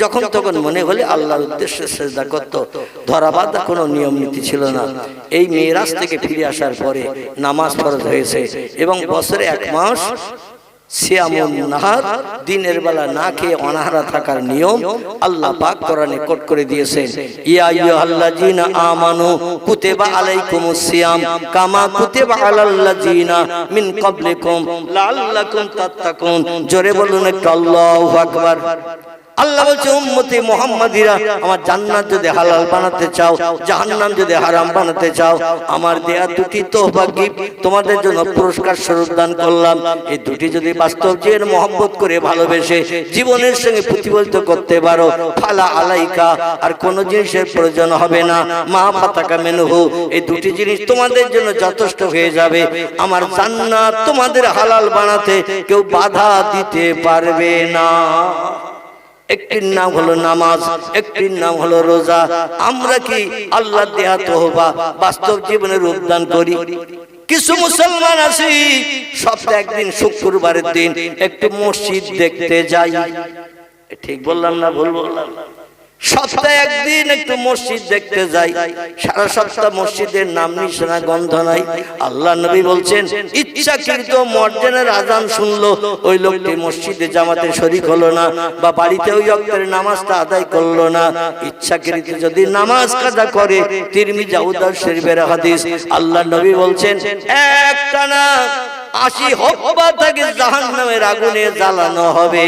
যখন তখন মনে হলে আল্লাহর উদ্দেশ্যে সিজদা করত। ধরাবাঁধা কোনো নিয়ম নীতি ছিল না। এই মেরাজ থেকে ফিরে আসার পরে নামাজ ফরজ হয়েছে এবং বছরে 1 মাস সিয়ামুন নাহার, দিনের বেলা না খেয়ে অনাহারা থাকার নিয়ম আল্লাহ পাক কোরআনে কোট করে দিয়েছেন। ইয়া আইয়ুহাল্লাযীনা আমানু কুতিবা আলাইকুমুস সিয়াম কামা কুতিবা আলাল্লাযীনা মিন ক্বাবলিকুম লাআল্লাকুম তাত্তাকুন। জোরে বলুন একটু আল্লাহু আকবার। আল্লাহ বলছে, উম্মতি মুহাম্মাদিরা, আমার জান্নাত যদি হালাল বানাতে চাও, জাহান্নাম যদি হারাম বানাতে চাও, আমার দেয়া দুটি তোহফা গিফট তোমাদের জন্য পুরস্কার স্বরূপ দান করলাম। এই দুটি যদি বাস্তব জীবনে মহব্বত করে ভালোবেসে জীবনের সঙ্গে প্রতিফলিত করতে পারো, ফালা আলাইকা, আর কোনো জিনিসের প্রয়োজন হবে না। মা ফাতাকা মিনহু, এই দুটি জিনিস তোমাদের জন্য যথেষ্ট হয়ে যাবে। আমার জান্নাত তোমাদের হালাল বানাতে কেউ বাধা দিতে পারবে না। একটির নাম হলো নামাজ, একটির নাম হলো রোজা। আমরা কি আল্লাহ দেয়া তোহফা বাস্তব জীবনে রূপদান করি? কিছু মুসলমান আছি সপ্তাহে একদিন শুক্রবারের দিন একটু মসজিদ দেখতে যাই। ঠিক বললাম না ভুল বললাম? সপ্তাহে একদিন একটু মসজিদ দেখতে যাই, সারা সপ্তাহ মসজিদের নাম নিশানা গন্ধ নাই। আল্লাহ নবী বলছেন, ইচ্ছাকৃত মুয়াজ্জিনের আযান শুনলো, ওই লোকটি মসজিদে জামাতে শরীক হলো না বা বাড়িতে ওই ওয়াক্তের নামাজটা আদায় করলো না। ইচ্ছাকৃত যদি নামাজ কাজা করে, তিরমিজি আবু দাউদ শরীফের হাদিস, আল্লাহ নবী বলছেন, একটানা 80 হব্বা তাকে জাহান্নামের আগুনে জ্বালানো হবে।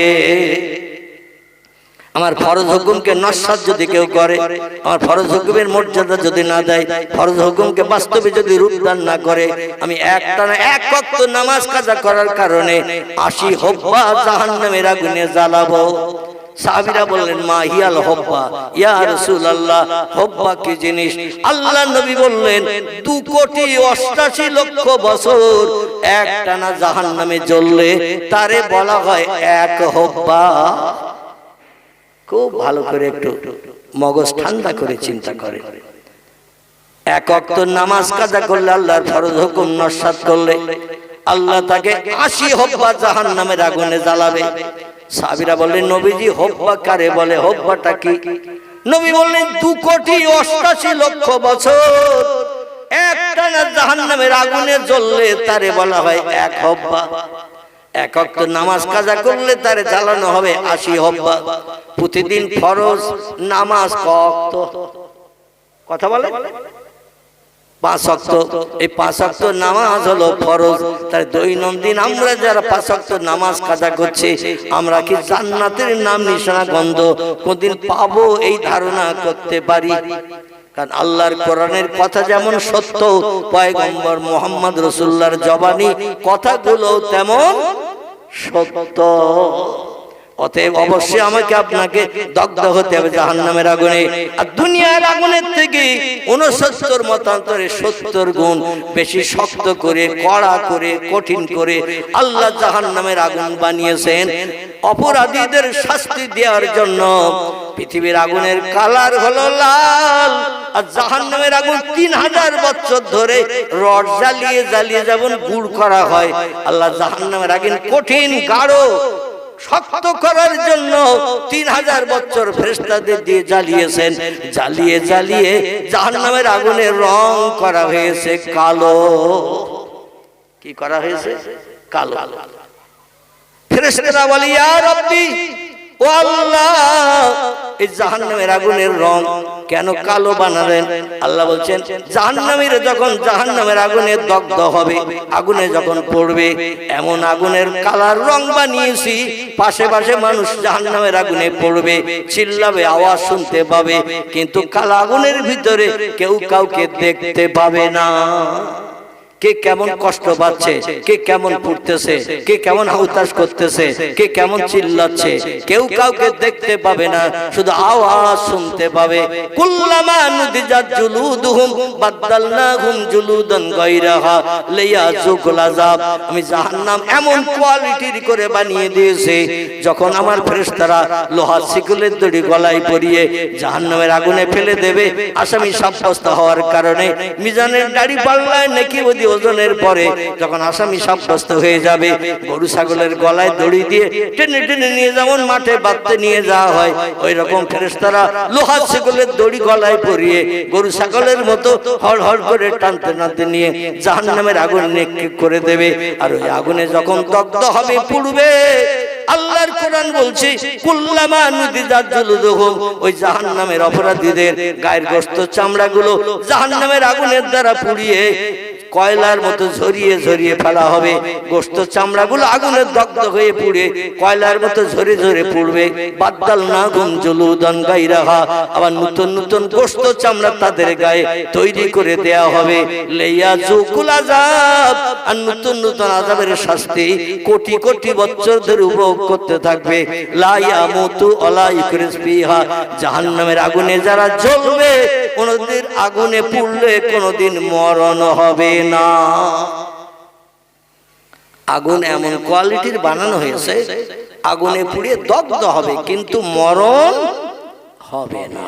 আমার ফরজ হুকুমকে নস্যাৎ যদি কেউ করে, আমার ফরজ হুকুমের মর্যাদা যদি না দেয়, ফরজ হুকুমকে বাস্তবে যদি রূপদান না করে, আমি একটানা 1 ওয়াক্ত নামাজ কাজা করার কারণে 80 হব্বা জাহান্নামের আগুনে জ্বালাবো। সাহাবীরা বললেন, মা হিয়াল হব্বা ইয়া রাসূলুল্লাহ, হব্বা কি জিনিস? আল্লাহ নবী বললেন, 2,88,00,000 বছর একটানা জাহান্নামে জ্বললে তারে বলা হয় 1 হব্বা। খুব ভালো করে একটু মগজ ঠান্ডা করে চিন্তা করে। 1 ওয়াক্ত নামাজ কাজা করলে, আল্লাহর ফরজ হুকুম নস্যাৎ করলে, আল্লাহ তাকে 80 হব্বা জাহান্নামের আগুনে জ্বালাবে। সাহাবীরা বললেন, নবীজি হব্বা কারে বলে? হব্বাটা কি? নবী বললেন, 2,88,00,000 বছর একটানা জাহান্নামের আগুনে জ্বললে তারে বলা হয় 1 হব্বা। 1 ওয়াক্ত নামাজ কাজা করলে তারে জ্বালানো হবে 80 হব্বা। প্রতিদিন ফরজ নামাজ কত? কথা বলে 5 ওয়াক্ত। এই 5 ওয়াক্ত নামাজ হলো ফরজ। তাই দৈনন্দিন আমরা যারা 5 ওয়াক্ত নামাজ কাজা করছি, আমরা কি জান্নাতের নাম নিশানা গন্ধ কোনদিন পাবো এই ধারণা করতে পারি? কারণ আল্লাহর কোরআনের কথা যেমন সত্য, পয়গম্বর মুহাম্মদ রাসূলুল্লাহর জবানি কথাগুলো তেমন সত্য। অতএব অবশ্যই আমাকে আপনাকে দগ্ধ হতে হবে জাহান্নামের আগুনে। আর দুনিয়ার আগুনের থেকে 69 মতান্তরে 70 গুণ বেশি শক্ত করে, কড়া করে, কঠিন করে আল্লাহ জাহান্নামের আগুন বানিয়েছেন অপরাধীদের শাস্তি দেওয়ার জন্য। পৃথিবীর আগুনের কালার হলো লাল, আর জাহান্নামের আগুন 3000 বছর ধরে রড জ্বালিয়ে জ্বালিয়ে যেমন গুড় করা হয়, আল্লাহ জাহান্নামের আগুন কঠিন গাঢ় শক্ত করার জন্য 3000 বছর ফেরেশতাদের দিয়ে জ্বালিয়েছেন। জ্বালিয়ে জ্বালিয়ে জাহান্নামের আগুনের রং করা হয়েছে কালো। কি করা হয়েছে? কালো। ফেরেশতারা বলে ইয়া রাব্বি, ও আল্লাহ, এই জাহান্নামের আগুনের রং কেন কালো বানালেন? আল্লাহ বলছেন জাহান্নামীরা যখন জাহান্নামের আগুনে দগ্ধ হবে, আগুনে যখন পড়বে, এমন আগুনের কালার রং বানিয়েছি, পাশে পাশে মানুষ জাহান্নামের আগুনে পড়বে, চিল্লাবে, আওয়াজ শুনতে পাবে, কিন্তু কালো আগুনের ভিতরে কেউ কাউকে দেখতে পাবে না। কে কেমন কষ্ট পাচ্ছে, কে কেমন পুড়তেছে, কে কেমন হাউতাশ করতেছে, কে কেমন চিল্লাচ্ছে, কেউ কাউকে দেখতে পাবে না, শুধু আওয়াজ শুনতে পাবে। কুল্লামা নুদিজাত জুলুদুহুম বাদদালনাহুম জুলুদান গায়রাহা লিয়াযুকুল আযাব। আমি জাহান্নাম এমন কোয়ালিটির করে বানিয়ে দিয়েছি, যখন আমার ফেরেশতারা লোহার শিকলের দড়ি গলায় পরিয়ে জাহান্নামের আগুনে ফেলে দেবে, আসামি সাব্যস্ত হওয়ার কারণে মিজানের দাড়ি পাল্লায় নেকি ওজনের পরে যখন আসামি সাব্যস্ত হয়ে যাবে, গরু ছাগলের গলায় দড়ি দিয়ে টেনে টেনে নিয়ে যেমন মাঠে বাঁধতে নিয়ে যাওয়া হয়, ওই রকম ফেরেশতারা লোহার ছাগলের দড়ি গলায় পরিয়ে গরু ছাগলের মতো হড় হড় করে টানতে টানতে নিয়ে জাহান্নামের আগুন নিক্ষেপ করে দেবে। আর ওই আগুনে যখন দগ্ধ হবে, পুড়বে, আল্লাহর কোরআন বলছে কুল্লামা নুদিজাত জুলুদুহুম, ওই জাহান্নামের অপরাধীদের গায়ের গোশত চামড়াগুলো জাহান্নামের আগুনের দ্বারা পুড়িয়ে কয়লার মতো ঝরিয়ে ঝরিয়ে ফেলা হবে। গোশত চামড়াগুলো আগুনে দগ্ধ হয়ে পুড়ে কয়লার মতো ঝরে ঝরে পুড়বে। বাদদালনাহুম জুলুদান গায়রাহা, আবার নতুন নতুন গোশত চামড়া তাদের গায়ে তৈরি করে দেয়া হবে। লিয়াযুকুল আযাব, আর নতুন নতুন আযাবের শাস্তি কোটি কোটি বছর ধরে উপভোগ করতে থাকবে। লা ইয়ামুতু ওয়ালা ইউকরিজ ফিহা, জাহান্নামের আগুনে যারা জ্বলবে, কোনদিন আগুনে পুড়লে কোনদিন মরণ হবে না। আগুন এমন কোয়ালিটির বানানো হয়েছে, আগুনে পুড়ে দগ্ধ হবে কিন্তু মরণ হবে না।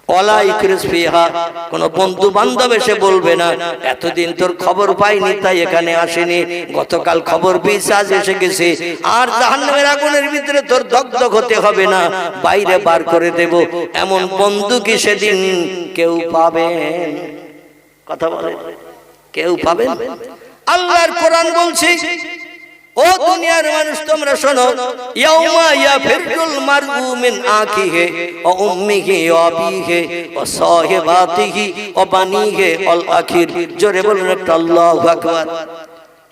ওয়ালা ইউকরিজ ফিহা, কোন বন্ধু বান্ধব এসে বলবে না এতদিন তোর খবর পাইনি তাই এখানে আসেনি, গতকাল খবর পেয়েছি আজ এসে গেছে। আর জাহান্নামের আগুনের ভিতরে তোর দগ্ধ হতে হবে না, বাইরে বার করে দেব, এমন বন্ধু কি সেদিন কেউ পাবেন? কথা বলে কেউ পাবেন? আল্লাহর কোরআন বলছে, ও দুনিয়ার মানুষ তোমরা শোনো, ইয়াউমা ইয়াফিরুল মারউ মিন আখিহি ওয়া উম্মিহি ওয়া আবিহি ওয়া সাহিবাতিহি ওয়া বানিহি আল আখির। জোরে বলুন একটা আল্লাহু আকবার।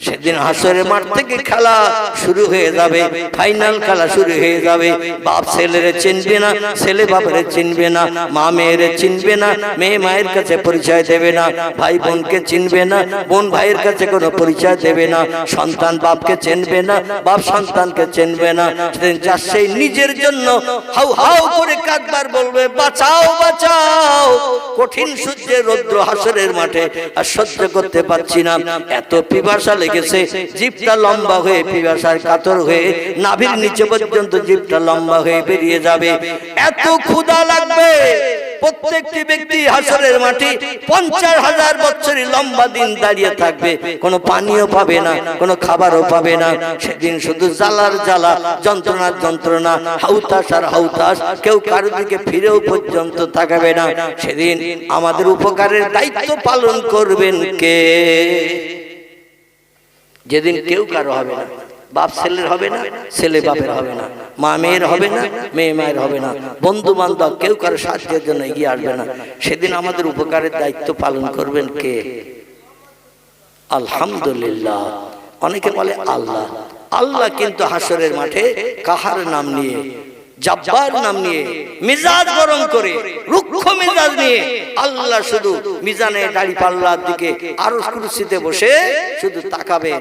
সেদিন হাসরের মাঠ থেকে খেলা শুরু হয়ে যাবে, ফাইনাল খেলা শুরু হয়ে যাবে। বাপ ছেলেরে চিনবে না, ছেলে বাপরে চিনবে না, মা মেয়েরে চিনবে না, মেয়ে মায়ের কাছে পরিচয় দেবে না, ভাই বোনকে চিনবে না, বোন ভাইয়ের কাছে কোনো পরিচয় দেবে না, সন্তান বাপকে চিনবে না, বাপ সন্তানকে চিনবে না। সেদিন যার সেই নিজের জন্য হাউ হাউ করে কাঁদবার বলবে বাঁচাও বাঁচাও, কঠিন সূর্যের রৌদ্র হাসরের মাঠে আর সহ্য করতে পারছি না, এত পিপাসা গেছে, জিভটা লম্বা হয়ে পিপাসার কাতর হয়ে নাভির নিচে পর্যন্ত জিভটা লম্বা হয়ে বেরিয়ে যাবে, এত ক্ষুধা লাগবে। প্রত্যেকটি ব্যক্তি হাসরের মাঠে 50,000 বছরের লম্বা দিন দাঁড়িয়ে থাকবে, কোনো পানিও পাবে না, কোনো খাবারও পাবে না। সেদিন শুধু জ্বালার জ্বালা, যন্ত্রণার যন্ত্রণা, হাউতাস আর হাউতাস, কেউ কারো দিকে ফিরেও পর্যন্ত তাকাবে না। সেদিন আমাদের উপকারের দায়িত্ব পালন করবেন কে? যেদিন কেউ কারো হবে না, বাপ ছেলের হবে না, ছেলে বাপের হবে না, মা মেয়ের হবে না, মেয়ে মায়ের হবে না, বন্ধু বান্ধব কেউ কারো সাহায্যের জন্য এগিয়ে আসবে না। সেদিন আমাদের উপকারের দায়িত্ব পালন করবেন কে? আলহামদুলিল্লাহ। অনেকে বলে আল্লাহ, আল্লাহ কিন্তু হাসরের মাঠে কাহার নাম নিয়ে, জব্বার নাম নিয়ে, মিজাজ গরম করে, রুক্ষ মিজাজ নিয়ে আল্লাহ শুধু মিজানে দাড়ি পাল্লার দিকে আরশ কুরসিতে বসে শুধু তাকাবে।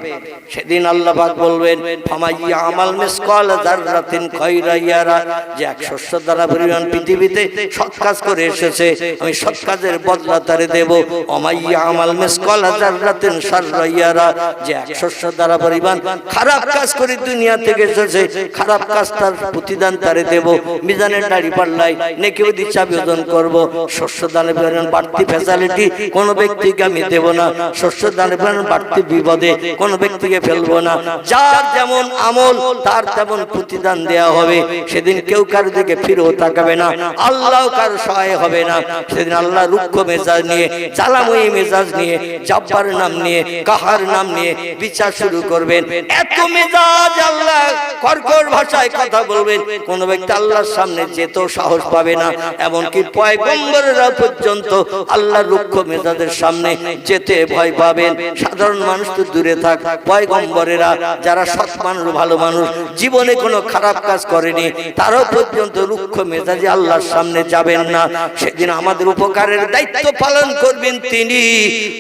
সেদিন আল্লাহ পাক বলবেন ফামাইয়া আমাল মিসকাল যাররাতিন খায়রা ইয়ারা, যে 100 দ্বারা পরিমাণ পৃথিবীতে সৎ কাজ করে এসেছে আমি সৎ কাজের বদলা তারে দেব। ওমাইয়া আমাল মিসকাল যাররাতিন শাররা ইয়ারা, যে 100 দ্বারা পরিমাণ খারাপ কাজ করে দুনিয়া থেকে এসেছে খারাপ কাজ তার প্রতিদান তারে দেব। মিজানের দাড়ি পাল্লাই নেকি ওদি চাবি ওজন করব, শস্য দানে পরিমাণ বাড়তি ফ্যাসিলিটি কোন ব্যক্তিকে আমি দেব না, শস্য দানের পরিমাণ বাড়তি বিপদে কোন ব্যক্তিকে ফেলবো না। যার যেমন আমল তার তেমন প্রতিদান দেওয়া হবে। সেদিন কেউ কারো দিকে ফিরেও তাকাবে না, আল্লাহ কারো সহায় হবে না। সেদিন আল্লাহ রুক্ষ মেজাজ নিয়ে, জ্বালাময়ী মেজাজ নিয়ে, জব্বার নাম নিয়ে, কাহার নাম নিয়ে বিচার শুরু করবেন। এত মেজাজ আল্লাহ কর্কশ ভাষায় কথা বলবেন, কোন ব্যক্তি আল্লাহর সামনে যেতেও সাহস পাবে না। এমনকি পয়গম্বরেরা পর্যন্ত আল্লাহর রুক্ষ মেজাজের সামনে যেতে ভয় পাবেন। সাধারণ মানুষ তো দূরে থাক, পয়গম্বরেরা যারা সৎ মানুষ, ভালো মানুষ, জীবনে কোনো খারাপ কাজ করেনি, তারাও পর্যন্ত রুক্ষ মেজাজে আল্লাহর সামনে যাবেন না। সেদিন আমাদের উপকারের দায়িত্ব পালন করবেন তিনি,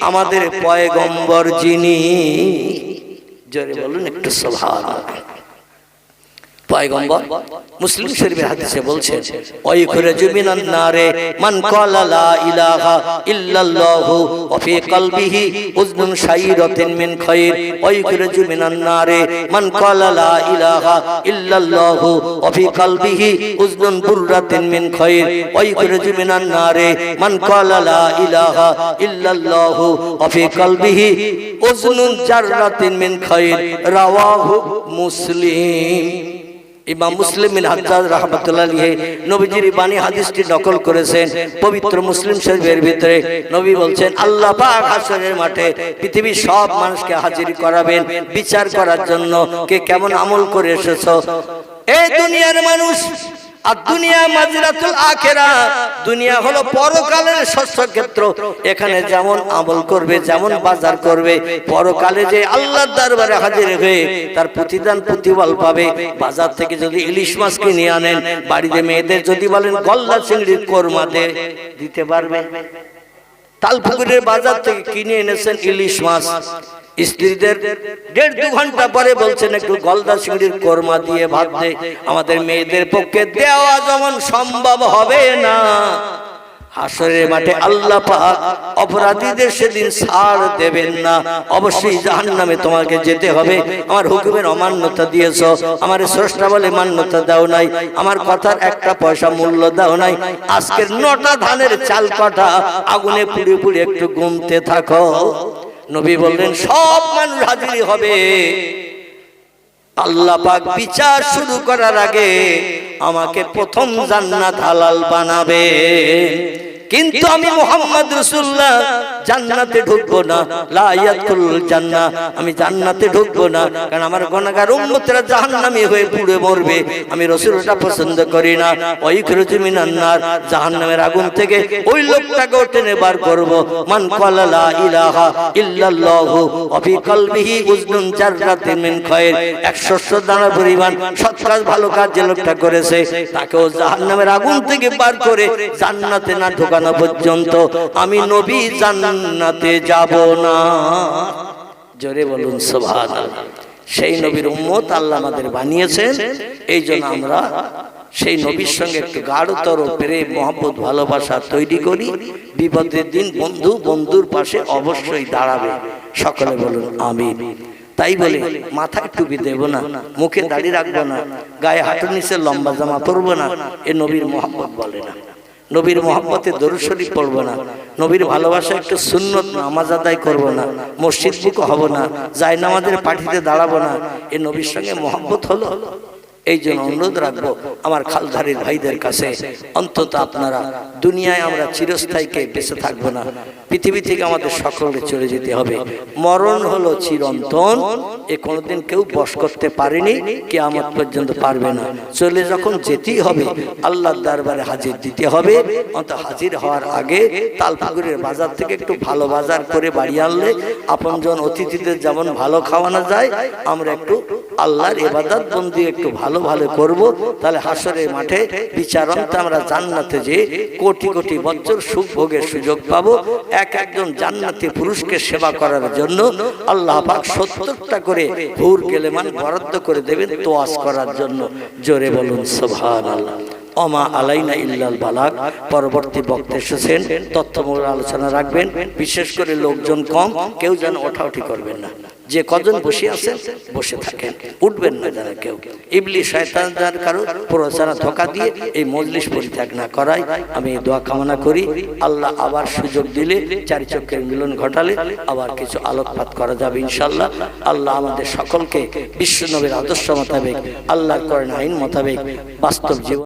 আমাদের পয়গম্বর যিনি। জোরে বলুন একটু সুবহানাল্লাহ। পয়গম্বর মুসলিম শরীফের হাদিসে বলছেন, ওয়াইখরাজু মিনান নারে মান ক্বালা লা ইলাহা ইল্লাল্লাহু ওয়া ফি কলবিহি উযনুন শাইরাতিন মিন খায়র। ওয়াইখরাজু মিনান নারে মান ক্বালা লা ইলাহা ইল্লাল্লাহু ওয়া ফি কলবিহি উযনুন বুররাতিন মিন খায়র। ওয়াইখরাজু মিনান নারে মান ক্বালা লা ইলাহা ইল্লাল্লাহু ওয়া ফি কলবিহি উযনুন জাররাতিন মিন খায়র। রাওয়াহু মুসলিম। ইমাম মুসলিম বিন হাজ্জাজ রাহমাতুল্লাহ আলাইহি নবীজির বাণী হাদিসটি নকল করেছেন পবিত্র মুসলিম শরীফের ভিতরে। নবী বলছেন, আল্লাহ পাক হাশরের মাঠে পৃথিবীর সব মানুষকে হাজির করাবেন বিচার করার জন্য, কে কেমন আমল করে এসেছো। এই দুনিয়ার মানুষ, আর দুনিয়া মাজরাতুল আখিরাহ, দুনিয়া হলো পরকালের শস্যক্ষেত্র। এখানে যেমন আমল করবে, যেমন বাজার করবে, পরকালে যে আল্লাহর দরবারে হাজির হয়ে তার প্রতিদান প্রতিফল পাবে। বাজার থেকে যদি ইলিশ মাছ কিনে আনেন, বাড়িতে মেয়েদের যদি বলেন গলদা চিংড়ির কোরমা দিতে পারবে? তালপুকুরের বাজার থেকে কিনে এনেছেন ইলিশ মাছ, স্ত্রীদের 1.5-2 ঘন্টা পরে বলছেন একটু গলদা চিংড়ির কোরমা দিয়ে ভাত দে। আমাদের মেয়েদের পক্ষে দেওয়া যেমন সম্ভব হবে না, হাশরের মাঠে আল্লাহ পাক অপরাধীদের সেদিন ছাড় দেবেন না। অবশ্যই জাহান্নামে তোমাকে যেতে হবে। আমার হুকুমের অমান্যতা দিয়েছো, আমার স্রষ্টা বলে মান্যতা দাও নাই, আমার কথার একটা পয়সা মূল্য দাও নাই। আজকের 9টা ধানের চাল কটা আগুনে পুড়ে পুড়ে একটু গুনতে থাকো। নবী বললেন সব মানুষ হাজির হবে। আল্লাহ পাক বিচার শুরু করার আগে আমাকে প্রথম জান্নাত হালাল বানাবে, কিন্তু আমি মুহাম্মদ রাসূলুল্লাহ জান্নাতে ঢুকবো না। লা ইয়াদখুলুল জান্নাহ, আমি জান্নাতে ঢুকবো না, কারণ আমার গুনাহগার উম্মতরা জাহান্নামী হয়ে পুড়ে মরবে। আমি রাসূল ওটা পছন্দ করি না। ওয়াইখরাজু মিনান নার, জাহান্নামের আগুন থেকে ওই লোকটাকে টেনে বার করব। মান ক্বালা লা ইলাহা ইল্লাল্লাহু ওয়া ফি কলবিহি উযনুন জাররাতিন মিন খায়র। 100 দানা পরিমাণ সৎ কাজ, ভালো কাজ যে লোকটা করেছে, তাকেও জাহান্নামের আগুন থেকে বার করে জান্নাতে না ঢোকানো পর্যন্ত আমি নবী জান্নাতে যাব না। জোরে বলুন সুবহানাল্লাহ। সেই নবীর উম্মত আল্লাহ আমাদের বানিয়েছেন, এই জন্য আমরা সেই নবীর সঙ্গে একটু গাঢ়তর প্রেম, মহব্বত, ভালোবাসা তৈরি করি। বিপদের দিন বন্ধু বন্ধুর পাশে অবশ্যই দাঁড়াবে। সকলে বলুন আমিন। তাই বলে মাথায় টুপি দেব না, মুখে দাড়ি রাখবো না, গায়ে হাঁটুর নিচে লম্বা জামা পরবো না, এ নবীর মহব্বত বলে না। নবীর মহব্বতে দরুদ শরীফ পড়বো না, নবীর ভালোবাসা একটু সুন্নত নামাজ আদায় করবো না, মসজিদ বুক হব না, জায়নামাজের পাঠিতে দাঁড়াবো না, এ নবীর সঙ্গে মহব্বত হলো? এই জন্য অনুরোধ রাখবো আমার খালধারীর ভাইদের কাছে, অন্তত আপনারা, দুনিয়ায় আমরা চিরস্থায়ীকে বেঁচে থাকবো না, পৃথিবী থেকে আমাদের সকলে চলে যেতে হবে। মরণ হলো চিরন্তন, এ কোনোদিন কেউ বশ করতে পারেনি, কিয়ামত পর্যন্ত পারবে না। চলে যখন যেতেই হবে, আল্লাহর দরবারে হাজির দিতে হবে। অন্তত হাজির হওয়ার আগে তালপুকুরের বাজার থেকে একটু ভালো বাজার করে বাড়ি আনলে আপনজন অতিথিদের যেমন ভালো খাওয়ানো যায়, আমরা একটু আল্লাহর ইবাদত বন্দি একটু ভালো ভালো করব, তাহলে হাশরের মাঠে বিচারান্তে আমরা জান্নাতে যে কোটি কোটি বছর সুখ ভোগের সুযোগ পাবো। এক একজন জান্নাতি পুরুষকে সেবা করার জন্য আল্লাহ পাক 70টা করে হুর গেলেমান বরাদ্দ করে দেবেন তোয়াজ করার জন্য। জোরে বলুন সুবহানাল্লাহ। ওমা আলাইনা ইল্লাল বালাগ। পরবর্তী বক্তা এসেছেন, তথ্যমূলক আলোচনা রাখবেন। বিশেষ করে লোকজন কম, কেউ যেন ওঠাউঠি করবেন না। যে কজন বসে আছেন বসে থাকেন, উঠবেন না যেন কেউ। ইবলিস শয়তান যার কারো প্রচারা ধোঁকা দিয়ে এই মজলিস পরিত্যাগ না করাই আমি এই দোয়া কামনা করি। আল্লাহ আবার সুযোগ দিলে, চারি চক্রের মিলন ঘটালে আবার কিছু আলোকপাত করা যাবে ইনশাআল্লাহ। আল্লাহ আমাদের সকলকে বিশ্ব নবীর আদর্শ মোতাবেক, আল্লাহর কোরআন আইন মোতাবেক বাস্তব জীবন